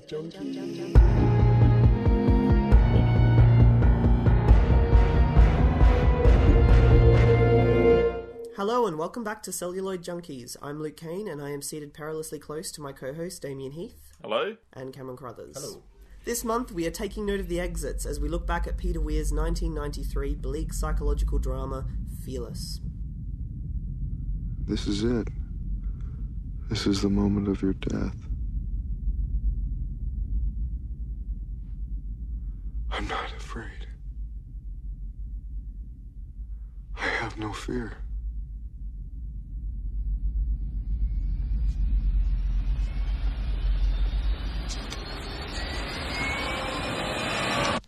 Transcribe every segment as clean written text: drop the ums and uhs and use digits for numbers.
Junkies. Hello and welcome back to Celluloid Junkies. I'm Luke Kane and I am seated perilously close to my co-host Damien Heath. Hello. And Cameron Crothers. Hello. This month we are taking note of the exits as we look back at Peter Weir's 1993 bleak psychological drama, Fearless. This is it. This is the moment of your death. I'm not afraid. I have no fear.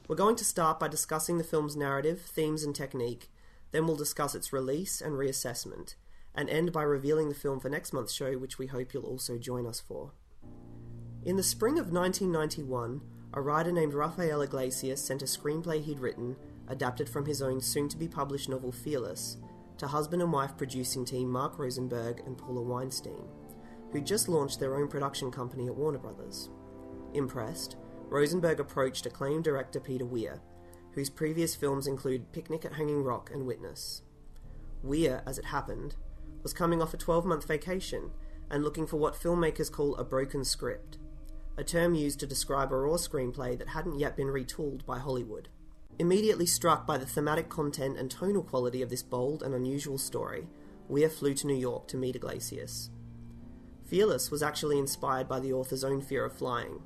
We're going to start by discussing the film's narrative, themes and technique, then we'll discuss its release and reassessment, and end by revealing the film for next month's show, which we hope you'll also join us for. In the spring of 1991, a writer named Rafael Iglesias sent a screenplay he'd written, adapted from his own soon-to-be-published novel Fearless, to husband and wife producing team Mark Rosenberg and Paula Weinstein, who'd just launched their own production company at Warner Brothers. Impressed, Rosenberg approached acclaimed director Peter Weir, whose previous films include Picnic at Hanging Rock and Witness. Weir, as it happened, was coming off a 12-month vacation and looking for what filmmakers call a broken script, a term used to describe a raw screenplay that hadn't yet been retooled by Hollywood. Immediately struck by the thematic content and tonal quality of this bold and unusual story, Weir flew to New York to meet Iglesias. Fearless was actually inspired by the author's own fear of flying.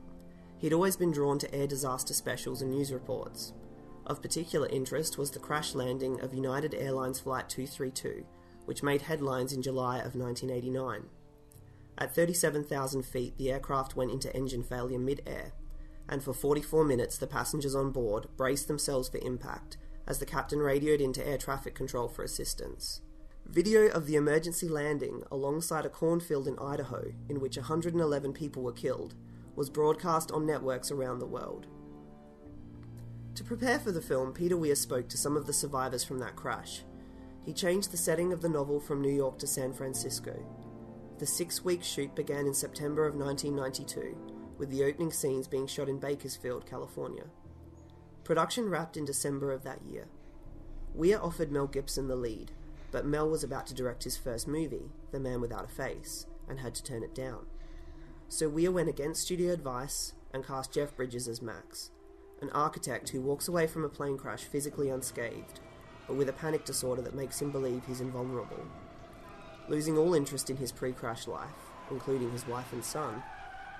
He'd always been drawn to air disaster specials and news reports. Of particular interest was the crash landing of United Airlines Flight 232, which made headlines in July of 1989. At 37,000 feet, the aircraft went into engine failure mid-air, and for 44 minutes the passengers on board braced themselves for impact as the captain radioed into air traffic control for assistance. Video of the emergency landing alongside a cornfield in Idaho, in which 111 people were killed, was broadcast on networks around the world. To prepare for the film, Peter Weir spoke to some of the survivors from that crash. He changed the setting of the novel from New York to San Francisco. The 6-week shoot began in September of 1992, with the opening scenes being shot in Bakersfield, California. Production wrapped in December of that year. Weir offered Mel Gibson the lead, but Mel was about to direct his first movie, The Man Without a Face, and had to turn it down. So Weir went against studio advice and cast Jeff Bridges as Max, an architect who walks away from a plane crash physically unscathed, but with a panic disorder that makes him believe he's invulnerable. Losing all interest in his pre-crash life, including his wife and son,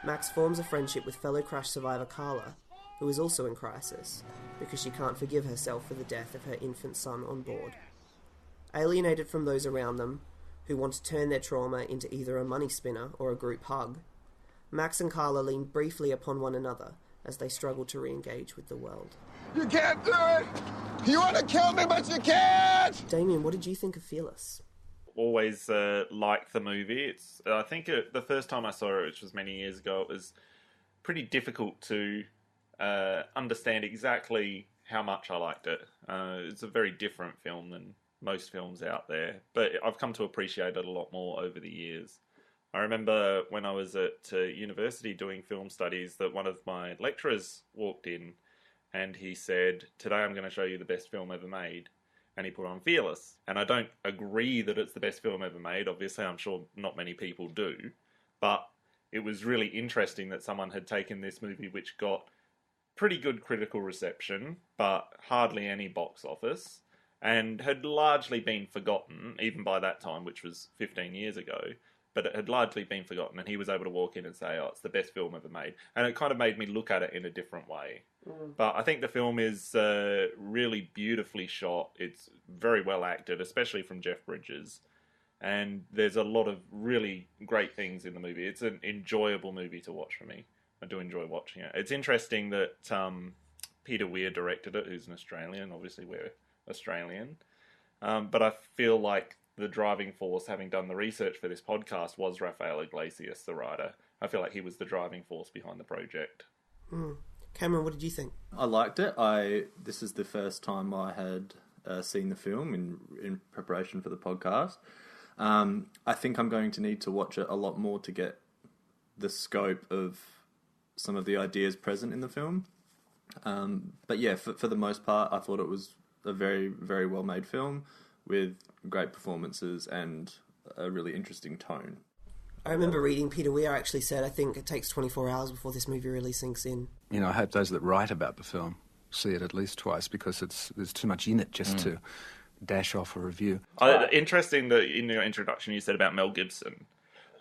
Max forms a friendship with fellow crash survivor Carla, who is also in crisis, because she can't forgive herself for the death of her infant son on board. Alienated from those around them, who want to turn their trauma into either a money spinner or a group hug, Max and Carla lean briefly upon one another as they struggle to re-engage with the world. You can't do it! You want to kill me, but you can't! Damien, what did you think of Fearless? Always liked the movie. I think the first time I saw it, which was many years ago, it was pretty difficult to understand exactly how much I liked it. It's a very different film than most films out there, but I've come to appreciate it a lot more over the years. I remember when I was at university doing film studies that one of my lecturers walked in and he said, "Today I'm going to show you the best film ever made." And he put on Fearless. And I don't agree that it's the best film ever made. Obviously, I'm sure not many people do. But it was really interesting that someone had taken this movie, which got pretty good critical reception, but hardly any box office, and had largely been forgotten, even by that time, which was 15 years ago. But it had largely been forgotten, and he was able to walk in and say, "Oh, it's the best film ever made." And it kind of made me look at it in a different way. But I think the film is really beautifully shot. It's very well acted, especially from Jeff Bridges. And there's a lot of really great things in the movie. It's an enjoyable movie to watch for me. I do enjoy watching it. It's interesting that Peter Weir directed it, who's an Australian. Obviously, we're Australian. But I feel like the driving force, having done the research for this podcast, was Rafael Iglesias, the writer. I feel like he was the driving force behind the project. Cameron, what did you think? I liked it. This is the first time I had seen the film in preparation for the podcast. I think I'm going to need to watch it a lot more to get the scope of some of the ideas present in the film. But yeah, for the most part, I thought it was a very, very well-made film with great performances and a really interesting tone. I remember reading Peter Weir actually said, I think it takes 24 hours before this movie really sinks in. You know, I hope those that write about the film see it at least twice, because there's too much in it just to dash off a review. Interesting that in your introduction you said about Mel Gibson,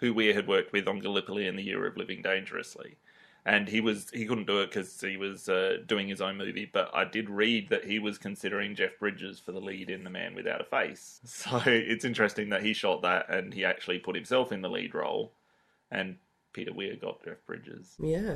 who Weir had worked with on Gallipoli in the Year of Living Dangerously. And he couldn't do it because he was doing his own movie, but I did read that he was considering Jeff Bridges for the lead in The Man Without a Face. So it's interesting that he shot that and he actually put himself in the lead role, and Peter Weir got Jeff Bridges. Yeah.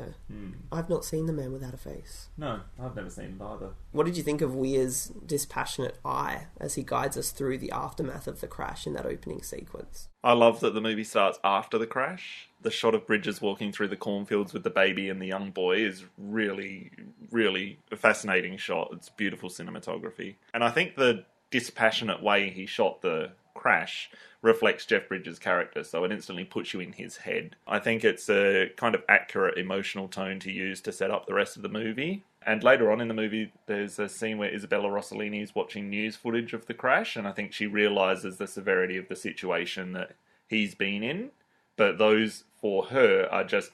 I've not seen The Man Without a Face. No, I've never seen it either. What did you think of Weir's dispassionate eye as he guides us through the aftermath of the crash in that opening sequence? I love that the movie starts after the crash. The shot of Bridges walking through the cornfields with the baby and the young boy is really, really a fascinating shot. It's beautiful cinematography. And I think the dispassionate way he shot the crash reflects Jeff Bridges' character, so it instantly puts you in his head. I think it's a kind of accurate emotional tone to use to set up the rest of the movie. And later on in the movie, there's a scene where Isabella Rossellini is watching news footage of the crash, and I think she realises the severity of the situation that he's been in. But those, for her, are just,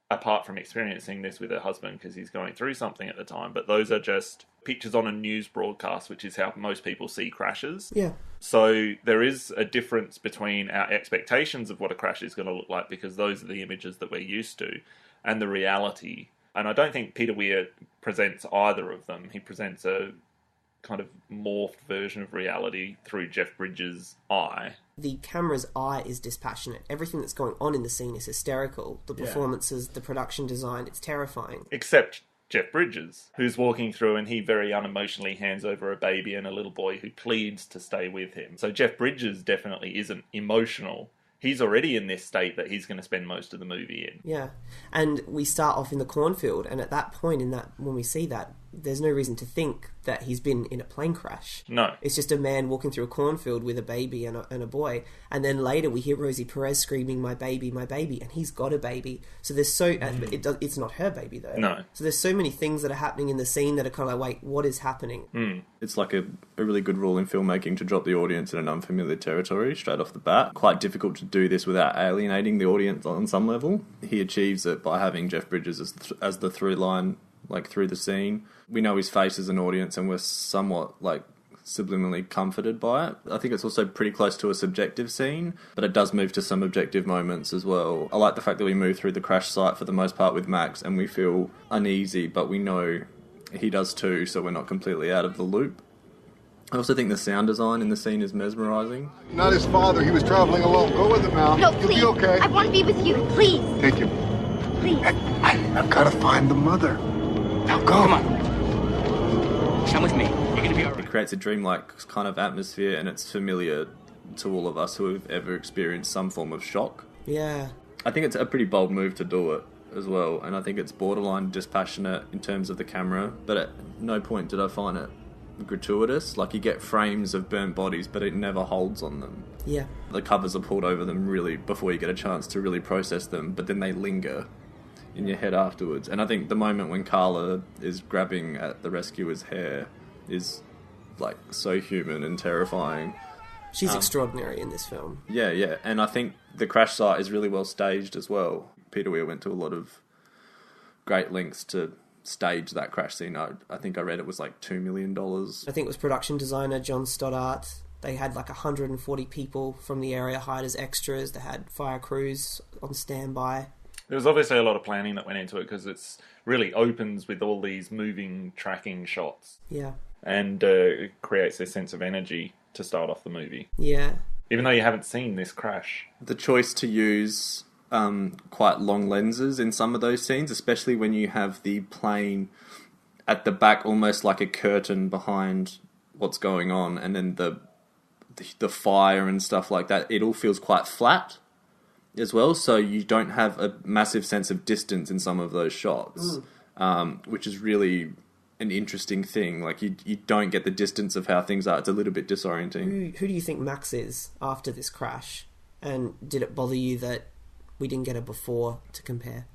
apart from experiencing this with her husband because he's going through something at the time, but those are just pictures on a news broadcast, which is how most people see crashes. Yeah. So there is a difference between our expectations of what a crash is going to look like, because those are the images that we're used to, and the reality. And I don't think Peter Weir presents either of them. He presents a kind of morphed version of reality through Jeff Bridges' eye. The camera's eye is dispassionate. Everything that's going on in the scene is hysterical. The performances, the production design, it's terrifying. Except Jeff Bridges, who's walking through and he very unemotionally hands over a baby and a little boy who pleads to stay with him. So Jeff Bridges definitely isn't emotional. He's already in this state that he's going to spend most of the movie in. Yeah. And we start off in the cornfield, and at that point, when we see that, there's no reason to think that he's been in a plane crash. No. It's just a man walking through a cornfield with a baby and a boy. And then later we hear Rosie Perez screaming, my baby, and he's got a baby. So there's it's not her baby though. No. So there's so many things that are happening in the scene that are kind of like, wait, what is happening? It's like a really good rule in filmmaking to drop the audience in an unfamiliar territory straight off the bat. Quite difficult to do this without alienating the audience on some level. He achieves it by having Jeff Bridges as the through line, like through the scene. We know his face as an audience and we're somewhat like subliminally comforted by it. I think it's also pretty close to a subjective scene, but it does move to some objective moments as well. I like the fact that we move through the crash site for the most part with Max and we feel uneasy, but we know he does too, so we're not completely out of the loop. I also think the sound design in the scene is mesmerising. Not his father. He was traveling alone. Go with him now. No, You'll please. be okay. I want to be with you. Please. Take him. Please. I've got to find the mother. Now go. Come on. Come with me. You're going to be all right. It creates a dreamlike kind of atmosphere, and it's familiar to all of us who have ever experienced some form of shock. Yeah. I think it's a pretty bold move to do it as well, and I think it's borderline dispassionate in terms of the camera, but at no point did I find it gratuitous. Like, you get frames of burnt bodies, but it never holds on them. Yeah. The covers are pulled over them really before you get a chance to really process them, but then they linger in your head afterwards. And I think the moment when Carla is grabbing at the rescuer's hair is like so human and terrifying. She's extraordinary in this film. Yeah, and I think the crash site is really well staged as well. Peter Weir went to a lot of great lengths to stage that crash scene. I think I read it was like $2 million. I think it was production designer John Stoddart. They had like 140 people from the area hired as extras. They had fire crews on standby. There was obviously a lot of planning that went into it, because it's really opens with all these moving, tracking shots. Yeah. And it creates this sense of energy to start off the movie. Yeah. Even though you haven't seen this crash. The choice to use quite long lenses in some of those scenes, especially when you have the plane at the back, almost like a curtain behind what's going on, and then the fire and stuff like that, it all feels quite flat as well, so you don't have a massive sense of distance in some of those shots, which is really an interesting thing. Like, you don't get the distance of how things are. It's a little bit disorienting. Who do you think Max is after this crash? And did it bother you that we didn't get a before to compare?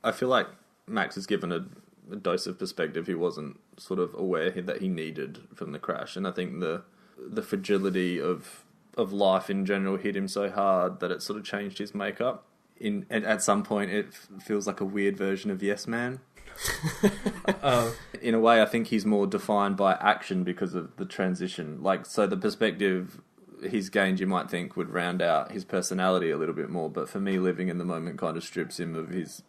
I feel like Max is given a dose of perspective he wasn't sort of aware that he needed from the crash. And I think the fragility of life in general hit him so hard that it sort of changed his makeup. At some point, it feels like a weird version of Yes Man. In a way, I think he's more defined by action because of the transition. Like, so the perspective he's gained, you might think, would round out his personality a little bit more. But for me, living in the moment kind of strips him of his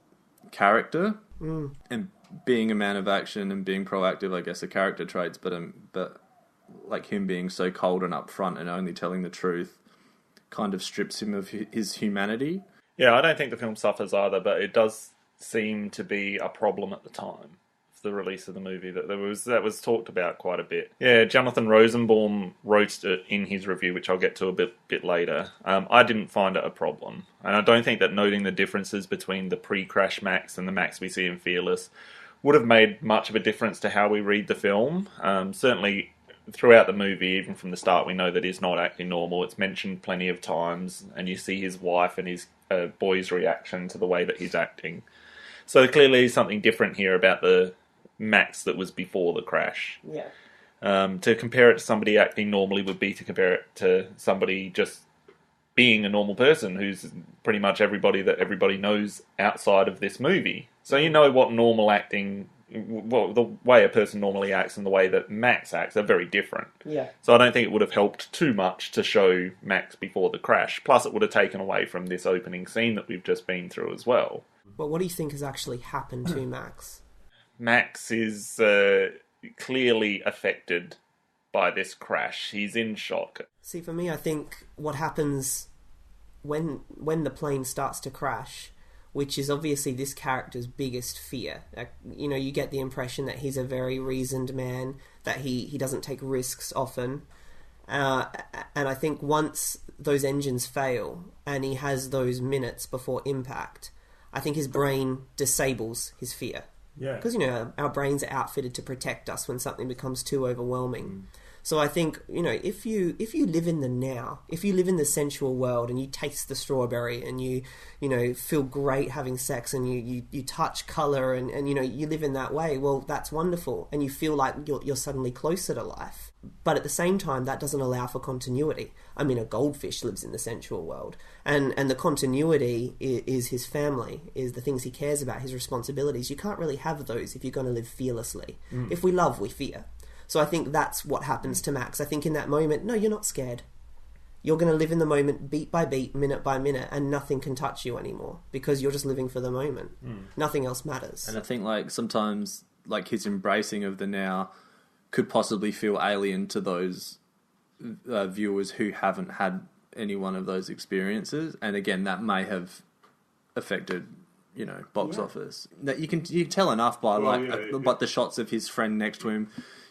character. And being a man of action and being proactive, I guess, are character traits. But like him being so cold and upfront and only telling the truth kind of strips him of his humanity. Yeah, I don't think the film suffers either, but it does seem to be a problem at the time of the release of the movie that was talked about quite a bit. Yeah, Jonathan Rosenbaum wrote it in his review, which I'll get to a bit later. I didn't find it a problem, and I don't think that noting the differences between the pre-crash Max and the Max we see in Fearless would have made much of a difference to how we read the film. Certainly, throughout the movie, even from the start, we know that he's not acting normal. It's mentioned plenty of times, and you see his wife and his boy's reaction to the way that he's acting. So clearly something different here about the Max that was before the crash. Yeah. To compare it to somebody acting normally would be to compare it to somebody just being a normal person who's pretty much everybody that everybody knows outside of this movie. So you know what normal acting... Well, the way a person normally acts and the way that Max acts are very different. Yeah. So I don't think it would have helped too much to show Max before the crash. Plus, it would have taken away from this opening scene that we've just been through as well. Well, what do you think has actually happened to Max? Max is clearly affected by this crash. He's in shock. See, for me, I think what happens when the plane starts to crash, which is obviously this character's biggest fear. You know, you get the impression that he's a very reasoned man, that he doesn't take risks often. And I think once those engines fail and he has those minutes before impact, I think his brain disables his fear. Yeah. Because, you know, our brains are outfitted to protect us when something becomes too overwhelming. So I think, you know, if you live in the now, if you live in the sensual world and you taste the strawberry and you know, feel great having sex and you touch colour and you know, you live in that way, well, that's wonderful. And you feel like you're suddenly closer to life. But at the same time, that doesn't allow for continuity. I mean, a goldfish lives in the sensual world. And the continuity is his family, is the things he cares about, his responsibilities. You can't really have those if you're going to live fearlessly. If we love, we fear. So I think that's what happens to Max. I think in that moment, no, you're not scared. You're going to live in the moment beat by beat, minute by minute, and nothing can touch you anymore because you're just living for the moment. Nothing else matters. And I think like sometimes like his embracing of the now could possibly feel alien to those viewers who haven't had any one of those experiences. And again, that may have affected, you know, box office. That you can tell enough by but the shots of his friend next to him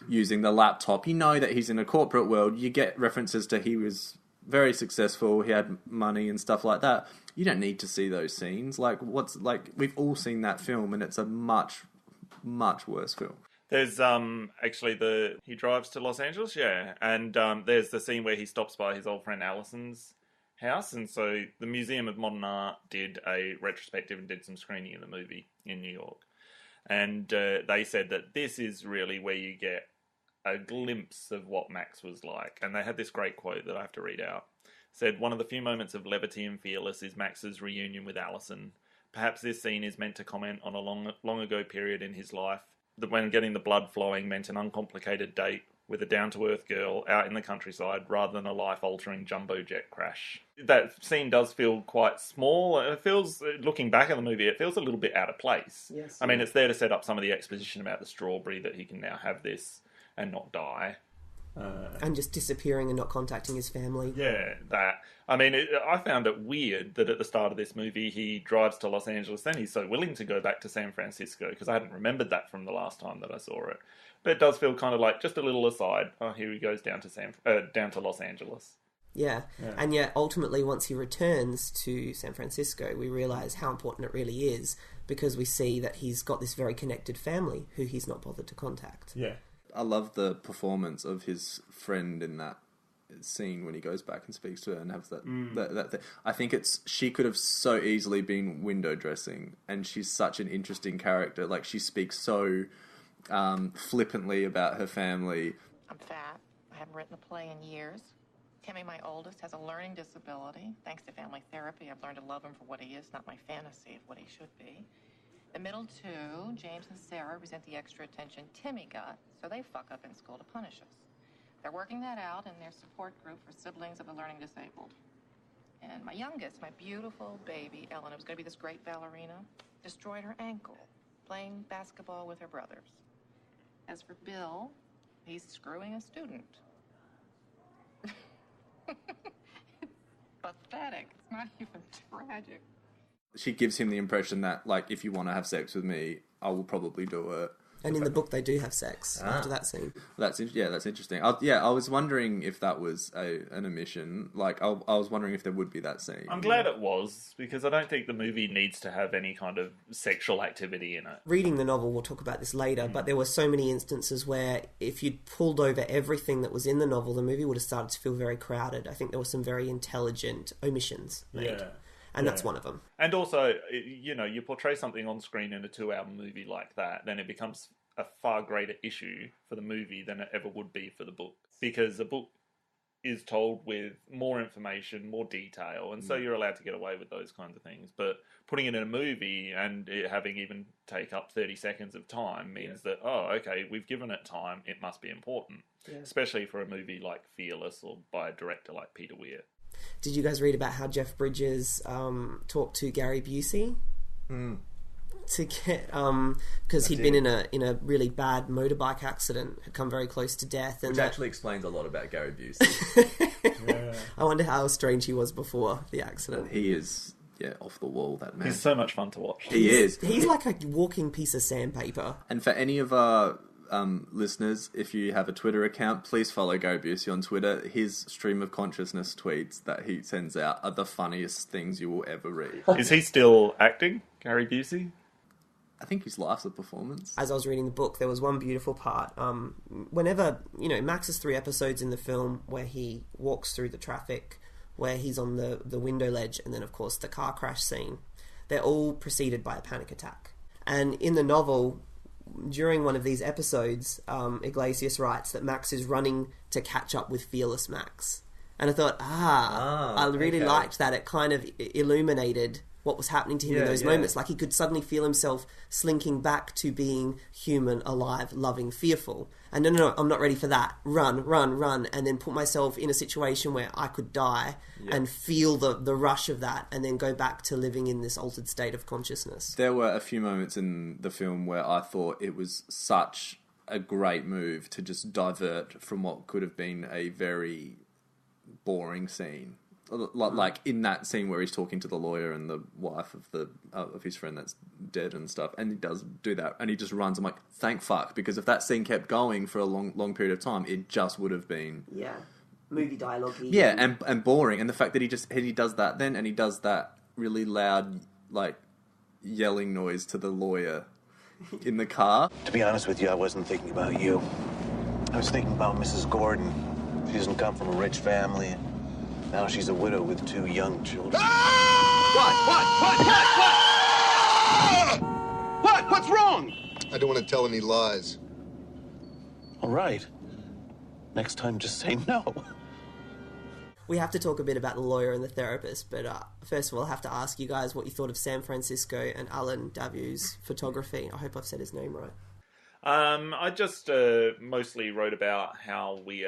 using the laptop. You know that he's in a corporate world. You get references to he was very successful, he had money and stuff like that. You don't need to see those scenes. Like we've all seen that film and it's a much, much worse film. There's actually he drives to Los Angeles, and there's the scene where he stops by his old friend Allison's house, and so the Museum of Modern Art did a retrospective and did some screening of the movie in New York, and they said that this is really where you get a glimpse of what Max was like, and they had this great quote that I have to read out. It said, "One of the few moments of levity in Fearless is Max's reunion with Allison. Perhaps this scene is meant to comment on a long ago period in his life, that when getting the blood flowing meant an uncomplicated date with a down-to-earth girl out in the countryside rather than a life-altering jumbo jet crash." That scene does feel quite small. It feels, looking back at the movie, it feels a little bit out of place. Yes. I mean, it's there to set up some of the exposition about the strawberry, that he can now have this and not die. And just disappearing and not contacting his family. Yeah, that. I mean, I found it weird that at the start of this movie he drives to Los Angeles, then he's so willing to go back to San Francisco, because I hadn't remembered that from the last time that I saw it. But it does feel kind of like, just a little aside, oh, here he goes down to Los Angeles. Yeah, and yet ultimately once he returns to San Francisco, we realise how important it really is, because we see that he's got this very connected family who he's not bothered to contact. Yeah. I love the performance of his friend in that scene when he goes back and speaks to her and has that thing. I think she could have so easily been window dressing, and she's such an interesting character. Like, she speaks so flippantly about her family. I'm fat. I haven't written a play in years. Timmy, my oldest, has a learning disability. Thanks to family therapy, I've learned to love him for what he is, not my fantasy of what he should be. The middle two, James and Sarah, resent the extra attention Timmy got, so they fuck up in school to punish us. They're working that out in their support group for siblings of the learning disabled. And my youngest, my beautiful baby, Ellen, who's going to be this great ballerina, destroyed her ankle playing basketball with her brothers. As for Bill, he's screwing a student. It's pathetic. It's not even tragic. She gives him the impression that, like, if you want to have sex with me, I will probably do it. And in the book, they do have sex after that scene. That's interesting. I was wondering if that was an omission. Like, I was wondering if there would be that scene. I'm glad it was, because I don't think the movie needs to have any kind of sexual activity in it. Reading the novel, we'll talk about this later, but there were so many instances where if you'd pulled over everything that was in the novel, the movie would have started to feel very crowded. I think there were some very intelligent omissions made. Yeah. And that's one of them. And also, you portray something on screen in a 2-hour movie like that, then it becomes a far greater issue for the movie than it ever would be for the book. Because the book is told with more information, more detail, and so you're allowed to get away with those kinds of things. But putting it in a movie and it having even take up 30 seconds of time means that, okay, we've given it time, it must be important. Yeah. Especially for a movie like Fearless or by a director like Peter Weir. Did you guys read about how Jeff Bridges talked to Gary Busey to get because he'd been in a really bad motorbike accident, had come very close to death, and which actually explains a lot about Gary Busey. I wonder how strange he was before the accident. He is off the wall. That man. He's so much fun to watch. He is. He's like a walking piece of sandpaper. And for any of our listeners, if you have a Twitter account, please follow Gary Busey on Twitter. His stream of consciousness tweets that he sends out are the funniest things you will ever read. Is he still acting, Gary Busey? I think his life's a performance. As I was reading the book, there was one beautiful part. Whenever, Max has 3 episodes in the film where he walks through the traffic, where he's on the window ledge, and then, of course, the car crash scene. They're all preceded by a panic attack. And in the novel, during one of these episodes, Iglesias writes that Max is running to catch up with Fearless Max. And I thought, I really liked that. It kind of illuminated what was happening to him in those moments. Like, he could suddenly feel himself slinking back to being human, alive, loving, fearful. And no, I'm not ready for that. Run, and then put myself in a situation where I could die and feel the rush of that, and then go back to living in this altered state of consciousness. There were a few moments in the film where I thought it was such a great move to just divert from what could have been a very boring scene. Like in that scene where he's talking to the lawyer and the wife of his friend that's dead and stuff, and he does do that, and he just runs. I'm like, thank fuck, because if that scene kept going for a long period of time, it just would have been movie dialogue. And boring. And the fact that he does that then, and he does that really loud, like, yelling noise to the lawyer in the car. To be honest with you, I wasn't thinking about you. I was thinking about Mrs. Gordon. She doesn't come from a rich family. Now she's a widow with 2 young children. What? What's wrong? I don't want to tell any lies. All right. Next time, just say no. We have to talk a bit about the lawyer and the therapist, but first of all, I have to ask you guys what you thought of San Francisco and Alan Daviau's photography. I hope I've said his name right. I just mostly wrote about how we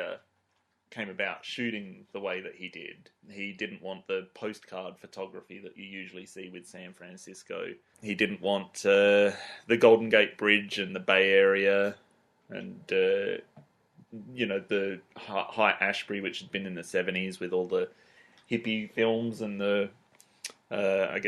came about shooting the way that he did. He didn't want the postcard photography that you usually see with San Francisco. He didn't want the Golden Gate Bridge and the Bay Area and, the High Ashbury, which had been in the 70s with all the hippie films and the,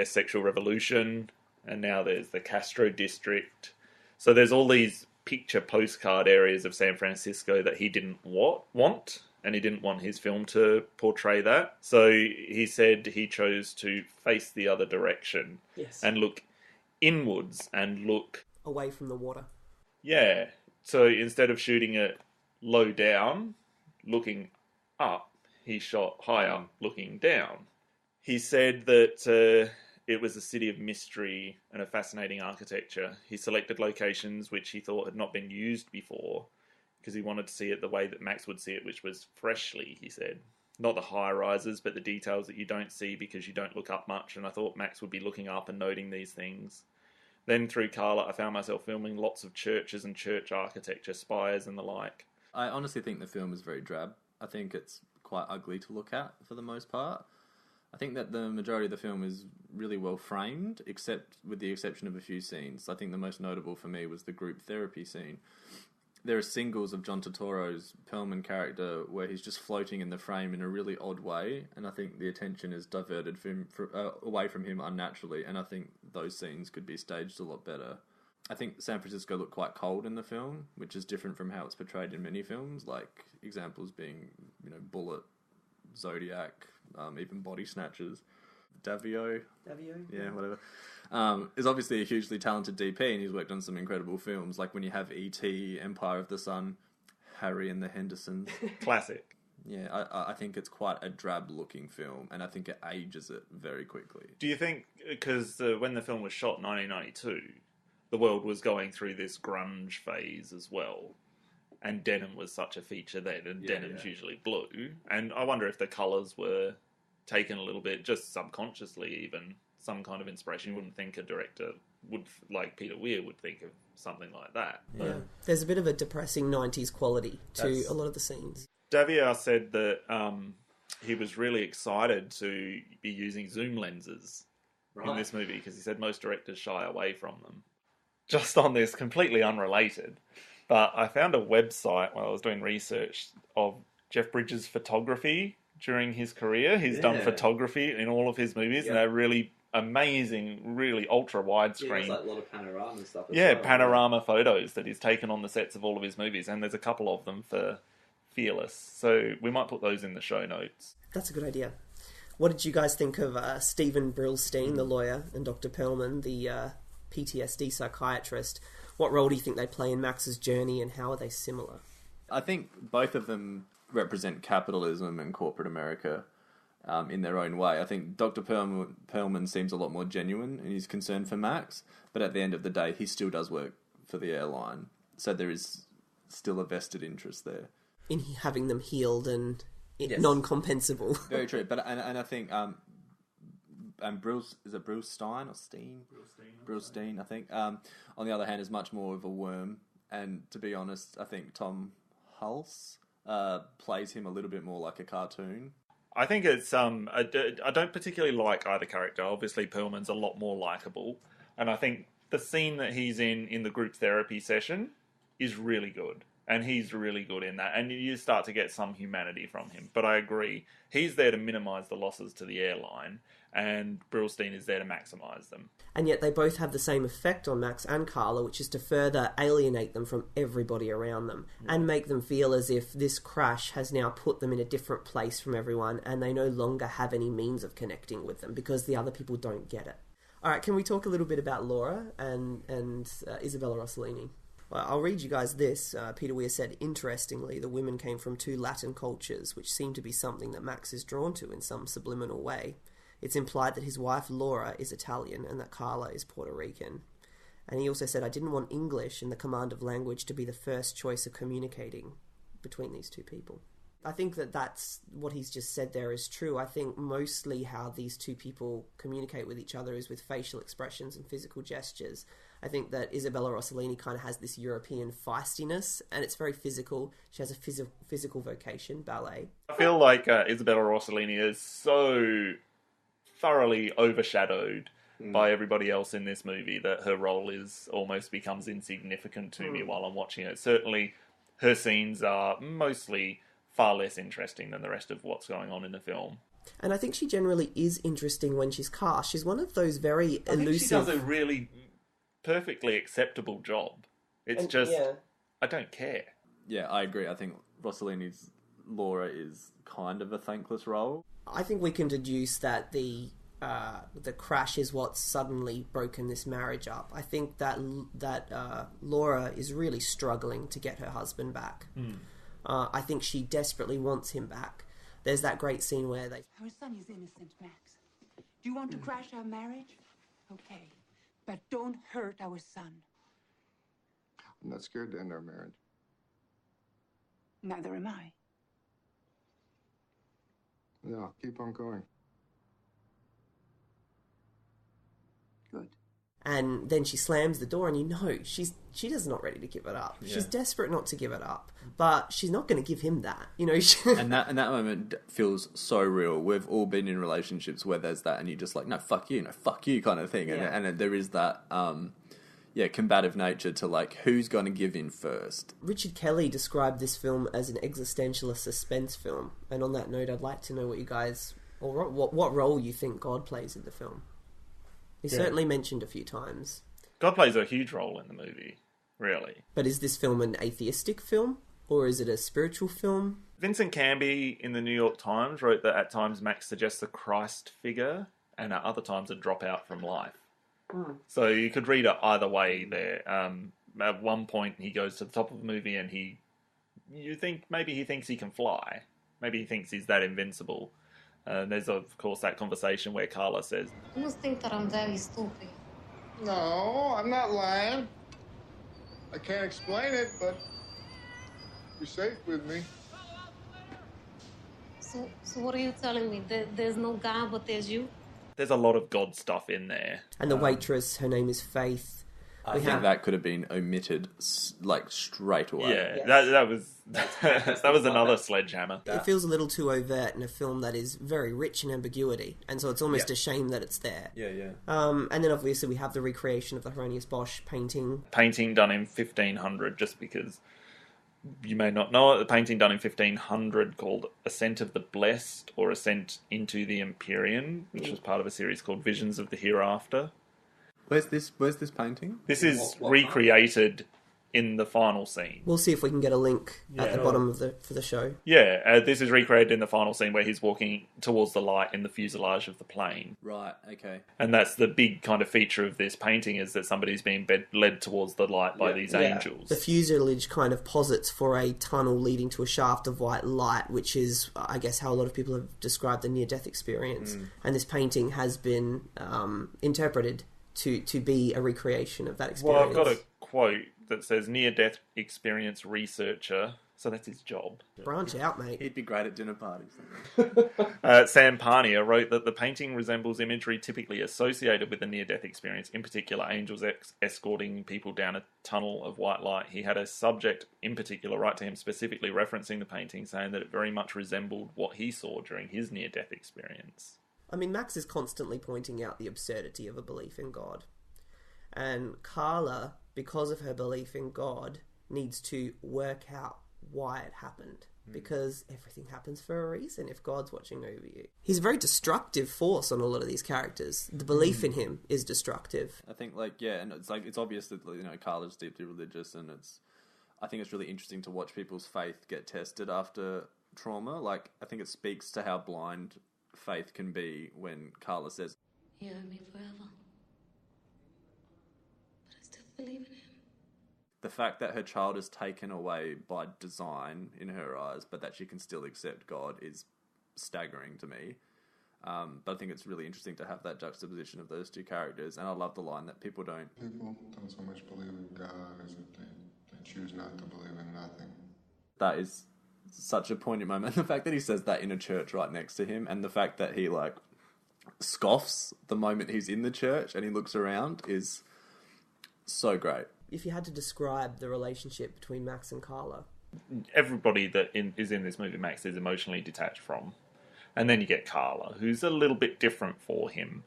sexual revolution. And now there's the Castro District. So there's all these picture postcard areas of San Francisco that he didn't want. And he didn't want his film to portray that. So he said he chose to face the other direction and look inwards and look away from the water. Yeah. So instead of shooting it low down, looking up, he shot high up, looking down. He said that it was a city of mystery and a fascinating architecture. He selected locations which he thought had not been used before because he wanted to see it the way that Max would see it, which was freshly, he said. Not the high-rises, but the details that you don't see because you don't look up much, and I thought Max would be looking up and noting these things. Then through Carla, I found myself filming lots of churches and church architecture, spires and the like. I honestly think the film is very drab. I think it's quite ugly to look at for the most part. I think that the majority of the film is really well framed, except with the exception of a few scenes. I think the most notable for me was the group therapy scene. There are singles of John Turturro's Perlman character where he's just floating in the frame in a really odd way, and I think the attention is diverted away from him unnaturally, and I think those scenes could be staged a lot better. I think San Francisco looked quite cold in the film, which is different from how it's portrayed in many films, like examples being, Bullet, Zodiac, even Body Snatchers. Davio? Yeah, whatever. Is obviously a hugely talented DP, and he's worked on some incredible films, like when you have E.T., Empire of the Sun, Harry and the Hendersons. Classic. Yeah, I think it's quite a drab-looking film, and I think it ages it very quickly. Do you think, because when the film was shot in 1992, the world was going through this grunge phase as well, and denim was such a feature then, and denim's usually blue, and I wonder if the colours were taken a little bit, just subconsciously even, some kind of inspiration. You wouldn't think a director would, like Peter Weir, would think of something like that. Yeah, there's a bit of a depressing 90s quality to a lot of the scenes. Davier said that he was really excited to be using zoom lenses in this movie, because he said most directors shy away from them. Just on this, completely unrelated, but I found a website while I was doing research of Jeff Bridges' photography during his career. He's done photography in all of his movies, and they're really amazing, really ultra widescreen. There's a lot of panorama stuff. Panorama photos that he's taken on the sets of all of his movies, and there's a couple of them for Fearless. So we might put those in the show notes. That's a good idea. What did you guys think of Stephen Brillstein, the lawyer, and Dr. Perlman, the PTSD psychiatrist? What role do you think they play in Max's journey, and how are they similar? I think both of them represent capitalism and corporate America in their own way. I think Dr. Perlman seems a lot more genuine in his concern for Max, but at the end of the day, he still does work for the airline. So there is still a vested interest there. In having them healed and non-compensable. Very true. But and I think is it Brillstein or Steen? Brillstein, I think. On the other hand, is much more of a worm. And to be honest, I think Tom Hulse plays him a little bit more like a cartoon. I think it's I don't particularly like either character. Obviously, Perlman's a lot more likable, and I think the scene that he's in the group therapy session is really good, and he's really good in that, and you start to get some humanity from him. But I agree, he's there to minimise the losses to the airline, and Brillstein is there to maximise them. And yet they both have the same effect on Max and Carla, which is to further alienate them from everybody around them and make them feel as if this crash has now put them in a different place from everyone, and they no longer have any means of connecting with them because the other people don't get it. All right, can we talk a little bit about Laura and Isabella Rossellini? Well, I'll read you guys this. Peter Weir said, "Interestingly, the women came from two Latin cultures, which seem to be something that Max is drawn to in some subliminal way. It's implied that his wife Laura is Italian and that Carla is Puerto Rican." And he also said, "I didn't want English and the command of language to be the first choice of communicating between these two people." I think that that's what he's just said there is true. I think mostly how these two people communicate with each other is with facial expressions and physical gestures. I think that Isabella Rossellini kind of has this European feistiness, and it's very physical. She has a physical vocation, ballet. I feel like Isabella Rossellini is so thoroughly overshadowed by everybody else in this movie that her role is almost becomes insignificant to me while I'm watching it. Certainly her scenes are mostly far less interesting than the rest of what's going on in the film. And I think she generally is interesting when she's cast. She's one of those very elusive... I think she does a really perfectly acceptable job. It's I don't care. Yeah, I agree. I think Rossellini's Laura is kind of a thankless role. I think we can deduce that the crash is what's suddenly broken this marriage up. I think that Laura is really struggling to get her husband back. I think she desperately wants him back. there's that great scene where they... Our son is innocent, Max. Do you want to crash our marriage? Okay. But don't hurt our son. I'm not scared to end our marriage. Neither am I. No, keep on going. Good. And then she slams the door, and you know she does not ready to give it up. Yeah. She's desperate not to give it up, but she's not going to give him that. You know, and that moment feels so real. We've all been in relationships where there's that, and you're just like, no, fuck you kind of thing. Yeah. And there is that, combative nature to like, who's going to give in first? Richard Kelly described this film as an existentialist suspense film, and on that note, I'd like to know what you guys, or what role you think God plays in the film. He certainly mentioned a few times. God plays a huge role in the movie, really. But is this film an atheistic film, or is it a spiritual film? Vincent Canby in the New York Times wrote that at times Max suggests a Christ figure, and at other times a dropout from life. So you could read it either way there. At one point he goes to the top of the movie and you think maybe he thinks he can fly. Maybe he thinks he's that invincible. There's, of course, that conversation where Carla says, You must think that I'm very stupid. No, I'm not lying. I can't explain it, but you're safe with me. So what are you telling me? There's no God, but there's you? there's a lot of God stuff in there. And the waitress, her name is Faith. I think that could have been omitted, like, straight away. Yeah, that was that was another sledgehammer. It feels a little too overt in a film that is very rich in ambiguity, and so it's almost a shame that it's there. Yeah. And then obviously we have the recreation of the Hieronymus Bosch painting. Painting done in 1500, just because you may not know it. The painting done in 1500 called Ascent of the Blessed, or Ascent into the Empyrean, which was part of a series called Visions of the Hereafter. Where's this painting? This is recreated in the final scene. We'll see if we can get a link at the bottom of for the show. Yeah, this is recreated in the final scene where he's walking towards the light in the fuselage of the plane. Right, okay. And that's the big kind of feature of this painting, is that somebody's being led towards the light by these angels. The fuselage kind of posits for a tunnel leading to a shaft of white light, which is, I guess, how a lot of people have described the near-death experience. And this painting has been interpreted to be a recreation of that experience. Well, I've got a quote that says, near-death experience researcher, so that's his job. Branch out, mate. He'd be great at dinner parties. Sam Parnia wrote that the painting resembles imagery typically associated with the near-death experience, in particular angels escorting people down a tunnel of white light. He had a subject in particular write to him specifically referencing the painting, saying that it very much resembled what he saw during his near-death experience. I mean, Max is constantly pointing out the absurdity of a belief in God. And Carla, because of her belief in God, needs to work out why it happened. Because everything happens for a reason if God's watching over you. He's a very destructive force on a lot of these characters. The belief in him is destructive. I think, and it's obvious that, Carla's deeply religious, and I think it's really interesting to watch people's faith get tested after trauma. I think it speaks to how blind faith can be when Carla says, You and me forever. But I still believe in him. The fact that her child is taken away by design in her eyes, but that she can still accept God, is staggering to me. But I think it's really interesting to have that juxtaposition of those two characters, and I love the line that people don't so much believe in God as if they choose not to believe in nothing. That is such a poignant moment. The fact that he says that in a church right next to him, and the fact that he scoffs the moment he's in the church and he looks around, is so great. If you had to describe the relationship between Max and Carla, everybody that is in this movie, Max is emotionally detached from. And then you get Carla, who's a little bit different for him.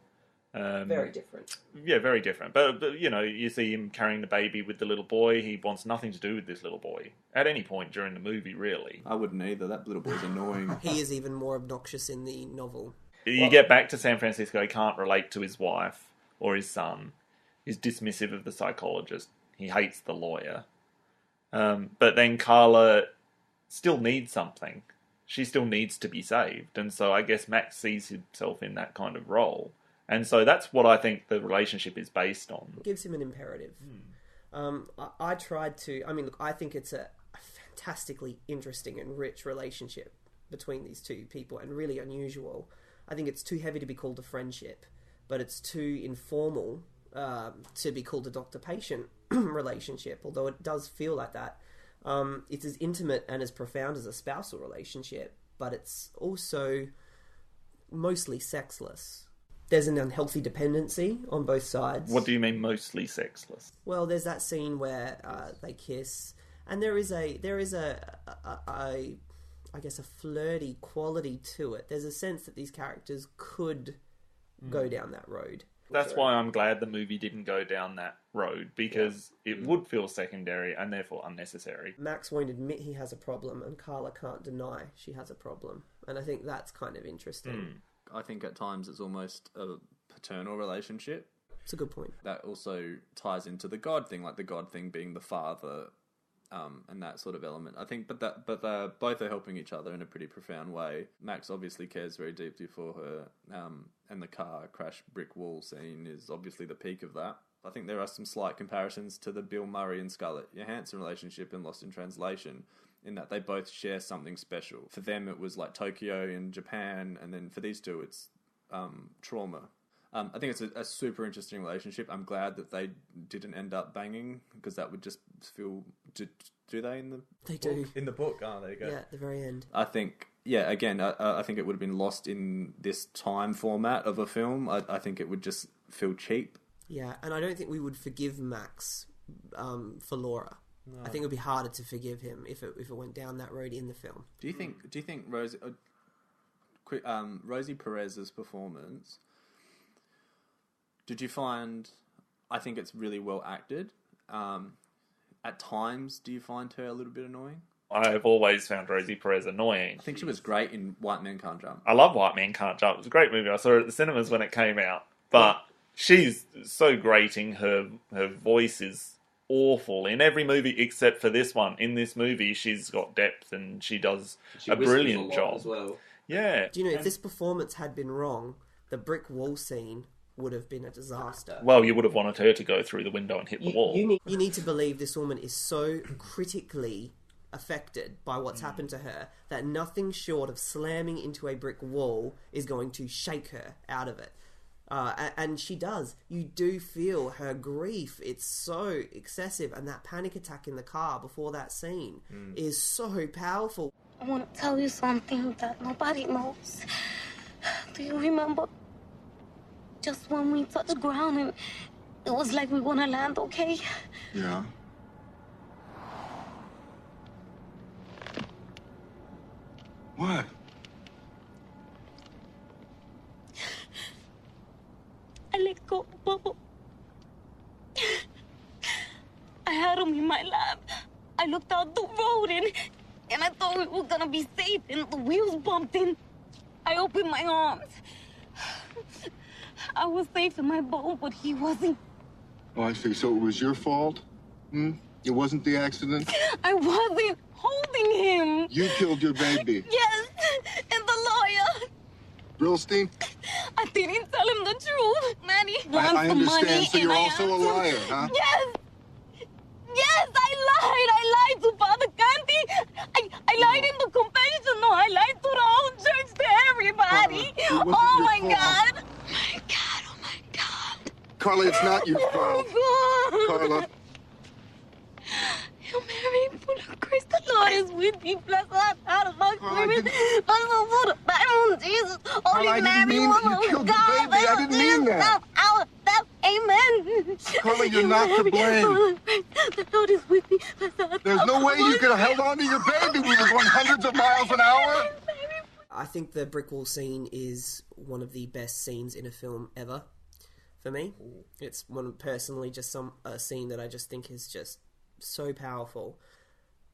very different. Yeah, very different. But you see him carrying the baby with the little boy. He wants nothing to do with this little boy at any point during the movie, really. I wouldn't either. That little boy's annoying. He is even more obnoxious in the novel. You get back to San Francisco, he can't relate to his wife or his son. He's dismissive of the psychologist. He hates the lawyer. But then Carla still needs something. She still needs to be saved. And so I guess Max sees himself in that kind of role. And so that's what I think the relationship is based on. It gives him an imperative. I think it's a fantastically interesting and rich relationship between these two people and really unusual. I think it's too heavy to be called a friendship, but it's too informal to be called a doctor-patient relationship, although it does feel like that. It's as intimate and as profound as a spousal relationship, but it's also mostly sexless. There's an unhealthy dependency on both sides. What do you mean mostly sexless? Well, there's that scene where they kiss, and there is a I guess a flirty quality to it. There's a sense that these characters could go down that road. That's why I'm glad the movie didn't go down that road, because it would feel secondary and therefore unnecessary. Max won't admit he has a problem, and Carla can't deny she has a problem. And I think that's kind of interesting. I think at times it's almost a paternal relationship. It's a good point. That also ties into the God thing, like the God thing being the father, and that sort of element. I think, but both are helping each other in a pretty profound way. Max obviously cares very deeply for her, and the car crash brick wall scene is obviously the peak of that. I think there are some slight comparisons to the Bill Murray and Scarlett Johansson relationship in Lost in Translation, in that they both share something special. For them, it was like Tokyo in Japan, and then for these two, it's trauma. I think it's a super interesting relationship. I'm glad that they didn't end up banging, because that would just feel... Do they in the They book? do. In the book? Oh, there you go. Yeah, at the very end. I think, again, I think it would have been lost in this time format of a film. I think it would just feel cheap. Yeah, and I don't think we would forgive Max for Laura. No. I think it would be harder to forgive him if it went down that road in the film. Do you think Rosie Perez's performance? Did you find? I think it's really well acted. At times, do you find her a little bit annoying? I've always found Rosie Perez annoying. I think she was great in White Men Can't Jump. I love White Men Can't Jump. It was a great movie. I saw it at the cinemas when it came out. But she's so grating. Her voice is awful in every movie except for this one. In this movie, she's got depth and she does a brilliant job as well. Yeah. Do you know, if this performance had been wrong, the brick wall scene would have been a disaster. Well, you would have wanted her to go through the window and hit the wall. You need to believe this woman is so critically affected by what's happened to her that nothing short of slamming into a brick wall is going to shake her out of it. And she does. You do feel her grief. It's so excessive. And that panic attack in the car before that scene is so powerful. I want to tell you something that nobody knows. Do you remember just when we touched ground and it was like we want to land, okay? Yeah. What? I let go of Bubble. I had him in my lap. I looked out the road and I thought we were gonna be safe, and the wheels bumped in. I opened my arms. I was safe in my boat, but he wasn't. Oh, I see. So it was your fault? It wasn't the accident? I wasn't holding him. You killed your baby. Yes, and the lawyer. Brillstein? I didn't tell him the truth. Manny wants I the understand, money, so you're and also a liar, huh? Yes! Yes, I lied to Father Canty. I lied in the confessional. I lied to the whole church, to everybody. Oh my God. Oh my God. Carla, it's not your fault. Oh God. Carla. Hail Mary, full of grace, the Lord is with thee. Blessed art thou amongst women. Blessed the fruit of Jesus. Holy Mary, woman of God. I didn't mean that. Amen. Carla, you're not to blame. The Lord is with me. There's no way you could have held on to your baby. We were going hundreds of miles an hour. I think the brick wall scene is one of the best scenes in a film ever, for me. It's personally just a scene that I just think is just so powerful.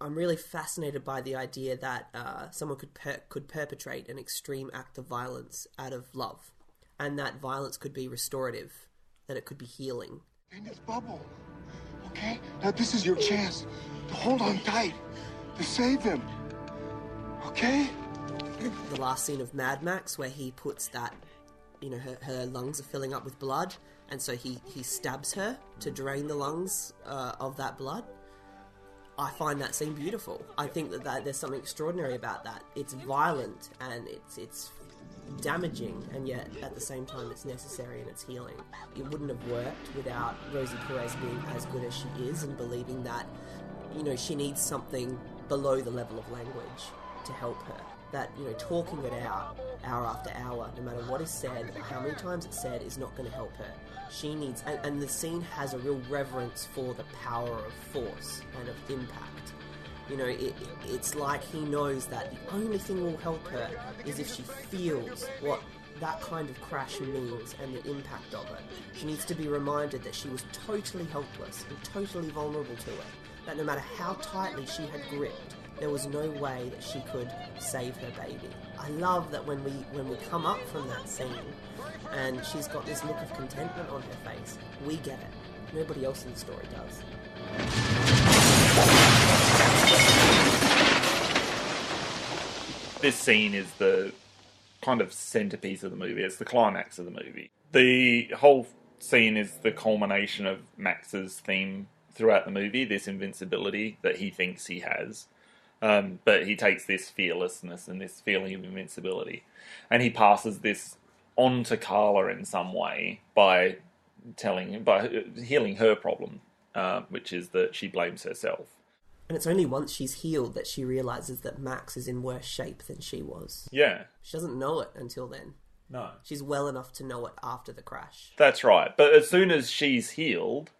I'm really fascinated by the idea that someone could perpetrate an extreme act of violence out of love, and that violence could be restorative, that it could be healing. And it's Bubble, okay? Now this is your chance to hold on tight, to save him, okay? The last scene of Mad Max, where he puts that, her lungs are filling up with blood, and so he stabs her to drain the lungs of that blood. I find that scene beautiful. I think that there's something extraordinary about that. It's violent and it's damaging, and yet at the same time it's necessary and it's healing. It wouldn't have worked without Rosie Perez being as good as she is and believing that, you know, she needs something below the level of language to help her. That, you know, talking it out hour after hour, no matter what is said, how many times it's said, is not going to help her. She needs, and the scene has a real reverence for the power of force and of impact. You know, it's like he knows that the only thing will help her is if she feels what that kind of crash means and the impact of it. She needs to be reminded that she was totally helpless and totally vulnerable to it. That no matter how tightly she had gripped, there was no way that she could save her baby. I love that when we come up from that scene and she's got this look of contentment on her face, we get it. Nobody else in the story does. This scene is the kind of centerpiece of the movie. It's the climax of the movie. The whole scene is the culmination of Max's theme throughout the movie, this invincibility that he thinks he has. But he takes this fearlessness and this feeling of invincibility, and he passes this on to Carla in some way by healing her problem, which is that she blames herself. And it's only once she's healed that she realises that Max is in worse shape than she was. Yeah. She doesn't know it until then. No. She's well enough to know it after the crash. That's right. But as soon as she's healed,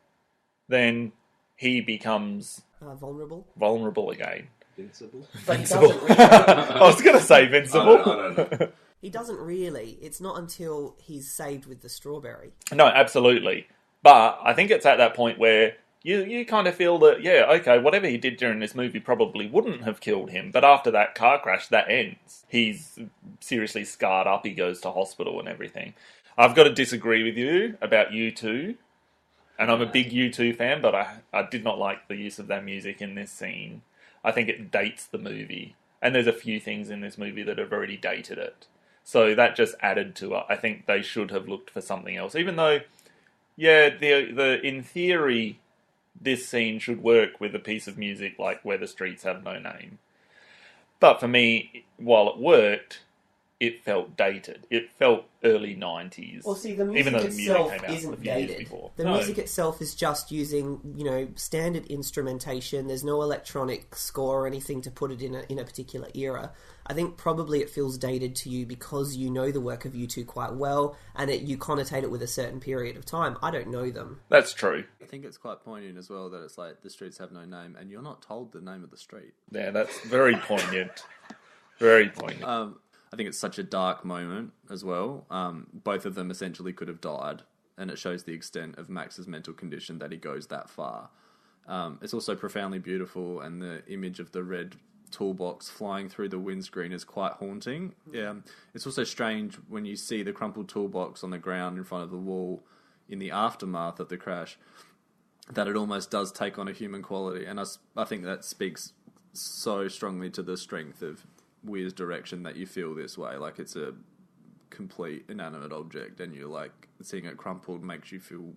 then he becomes... vulnerable? Vulnerable again. Invincible? But he doesn't really. I was going to say Vincible. I don't know. He doesn't really. It's not until he's saved with the strawberry. No, absolutely. But I think it's at that point where you kind of feel that, yeah, okay, whatever he did during this movie probably wouldn't have killed him. But after that car crash, that ends. He's seriously scarred up. He goes to hospital and everything. I've got to disagree with you about U2. And I'm a big U2 fan, but I did not like the use of that music in this scene. I think it dates the movie. And there's a few things in this movie that have already dated it. So that just added to it. I think they should have looked for something else. Even though, yeah, the in theory, this scene should work with a piece of music like Where the Streets Have No Name. But for me, while it worked, it felt dated. It felt early 90s. Well, see, the music even though the itself music came out isn't a few years dated. before. The music itself is just using, you know, standard instrumentation. There's no electronic score or anything to put it in a particular era. I think probably it feels dated to you because you know the work of U2 quite well, and you connotate it with a certain period of time. I don't know them. That's true. I think it's quite poignant as well that it's like the streets have no name, and you're not told the name of the street. Yeah, that's very poignant. Very poignant. I think it's such a dark moment as well. Both of them essentially could have died, and it shows the extent of Max's mental condition that he goes that far. It's also profoundly beautiful, and the image of the red toolbox flying through the windscreen is quite haunting. Yeah, it's also strange when you see the crumpled toolbox on the ground in front of the wall in the aftermath of the crash, that it almost does take on a human quality, and I think that speaks so strongly to the strength of Weir's direction that you feel this way. Like, it's a complete inanimate object, and you're like, seeing it crumpled makes you feel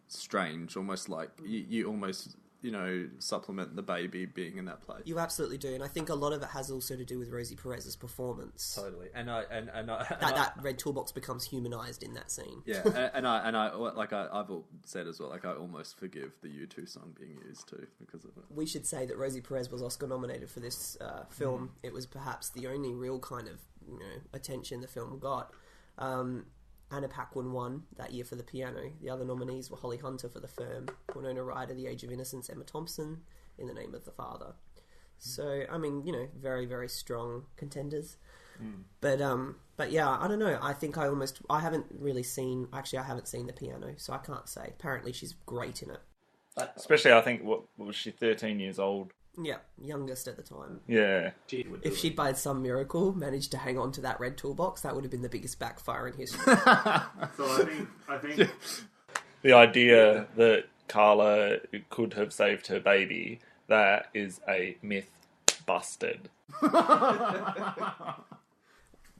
strange, almost like you almost, you know, supplement the baby being in that place. You absolutely do, and I think a lot of it has also to do with Rosie Perez's performance. Totally, that red toolbox becomes humanized in that scene. Yeah, and I've said as well, like, I almost forgive the U2 song being used too because of it. We should say that Rosie Perez was Oscar nominated for this film. It was perhaps the only real kind of, you know, attention the film got. Anna Paquin won that year for The Piano. The other nominees were Holly Hunter for The Firm, Winona Ryder, The Age of Innocence, Emma Thompson, In the Name of the Father. So, I mean, you know, very, very strong contenders. But yeah, I don't know. I think I haven't seen The Piano, so I can't say. Apparently she's great in it. But, especially, I think, what was she, 13 years old? Yeah, youngest at the time. Yeah. If she'd by some miracle managed to hang on to that red toolbox, that would have been the biggest backfire in history. So I think the idea that Carla could have saved her baby, that is a myth busted.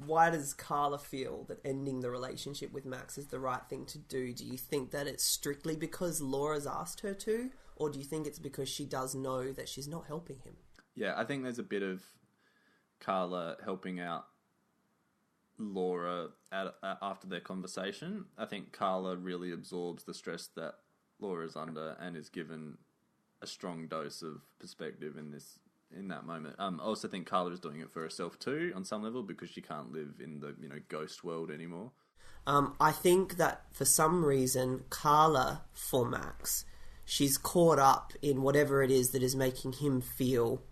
Why does Carla feel that ending the relationship with Max is the right thing to do? Do you think that it's strictly because Laura's asked her to? Or do you think it's because she does know that she's not helping him? Yeah, I think there's a bit of Carla helping out Laura after their conversation. I think Carla really absorbs the stress that Laura's under and is given a strong dose of perspective in that moment. I also think Carla is doing it for herself too, on some level, because she can't live in the ghost world anymore. I think that for some reason, Carla, for Max, she's caught up in whatever it is that is making him feel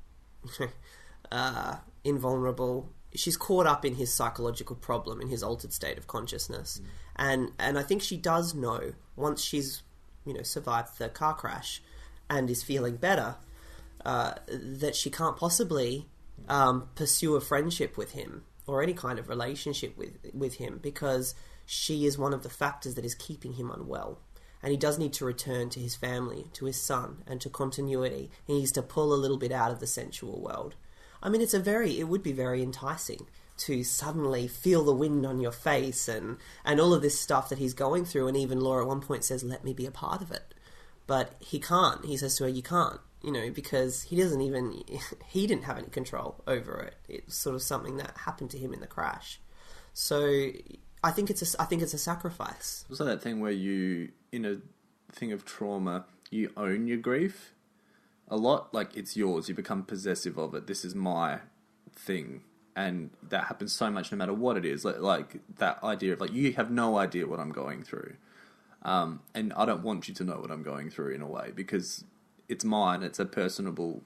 invulnerable. She's caught up in his psychological problem, in his altered state of consciousness. And I think she does know, once she's, survived the car crash and is feeling better, that she can't possibly pursue a friendship with him or any kind of relationship with him, because she is one of the factors that is keeping him unwell. And he does need to return to his family, to his son, and to continuity. He needs to pull a little bit out of the sensual world. I mean, it would be very enticing to suddenly feel the wind on your face and all of this stuff that he's going through. And even Laura at one point says, let me be a part of it. But he can't. He says to her, you can't, because he didn't have any control over it. It's sort of something that happened to him in the crash. So I think it's a sacrifice. Also that thing where you, in a thing of trauma, you own your grief a lot. Like, it's yours. You become possessive of it. This is my thing. And that happens so much no matter what it is. Like that idea of, you have no idea what I'm going through. And I don't want you to know what I'm going through, in a way, because it's mine. It's a personal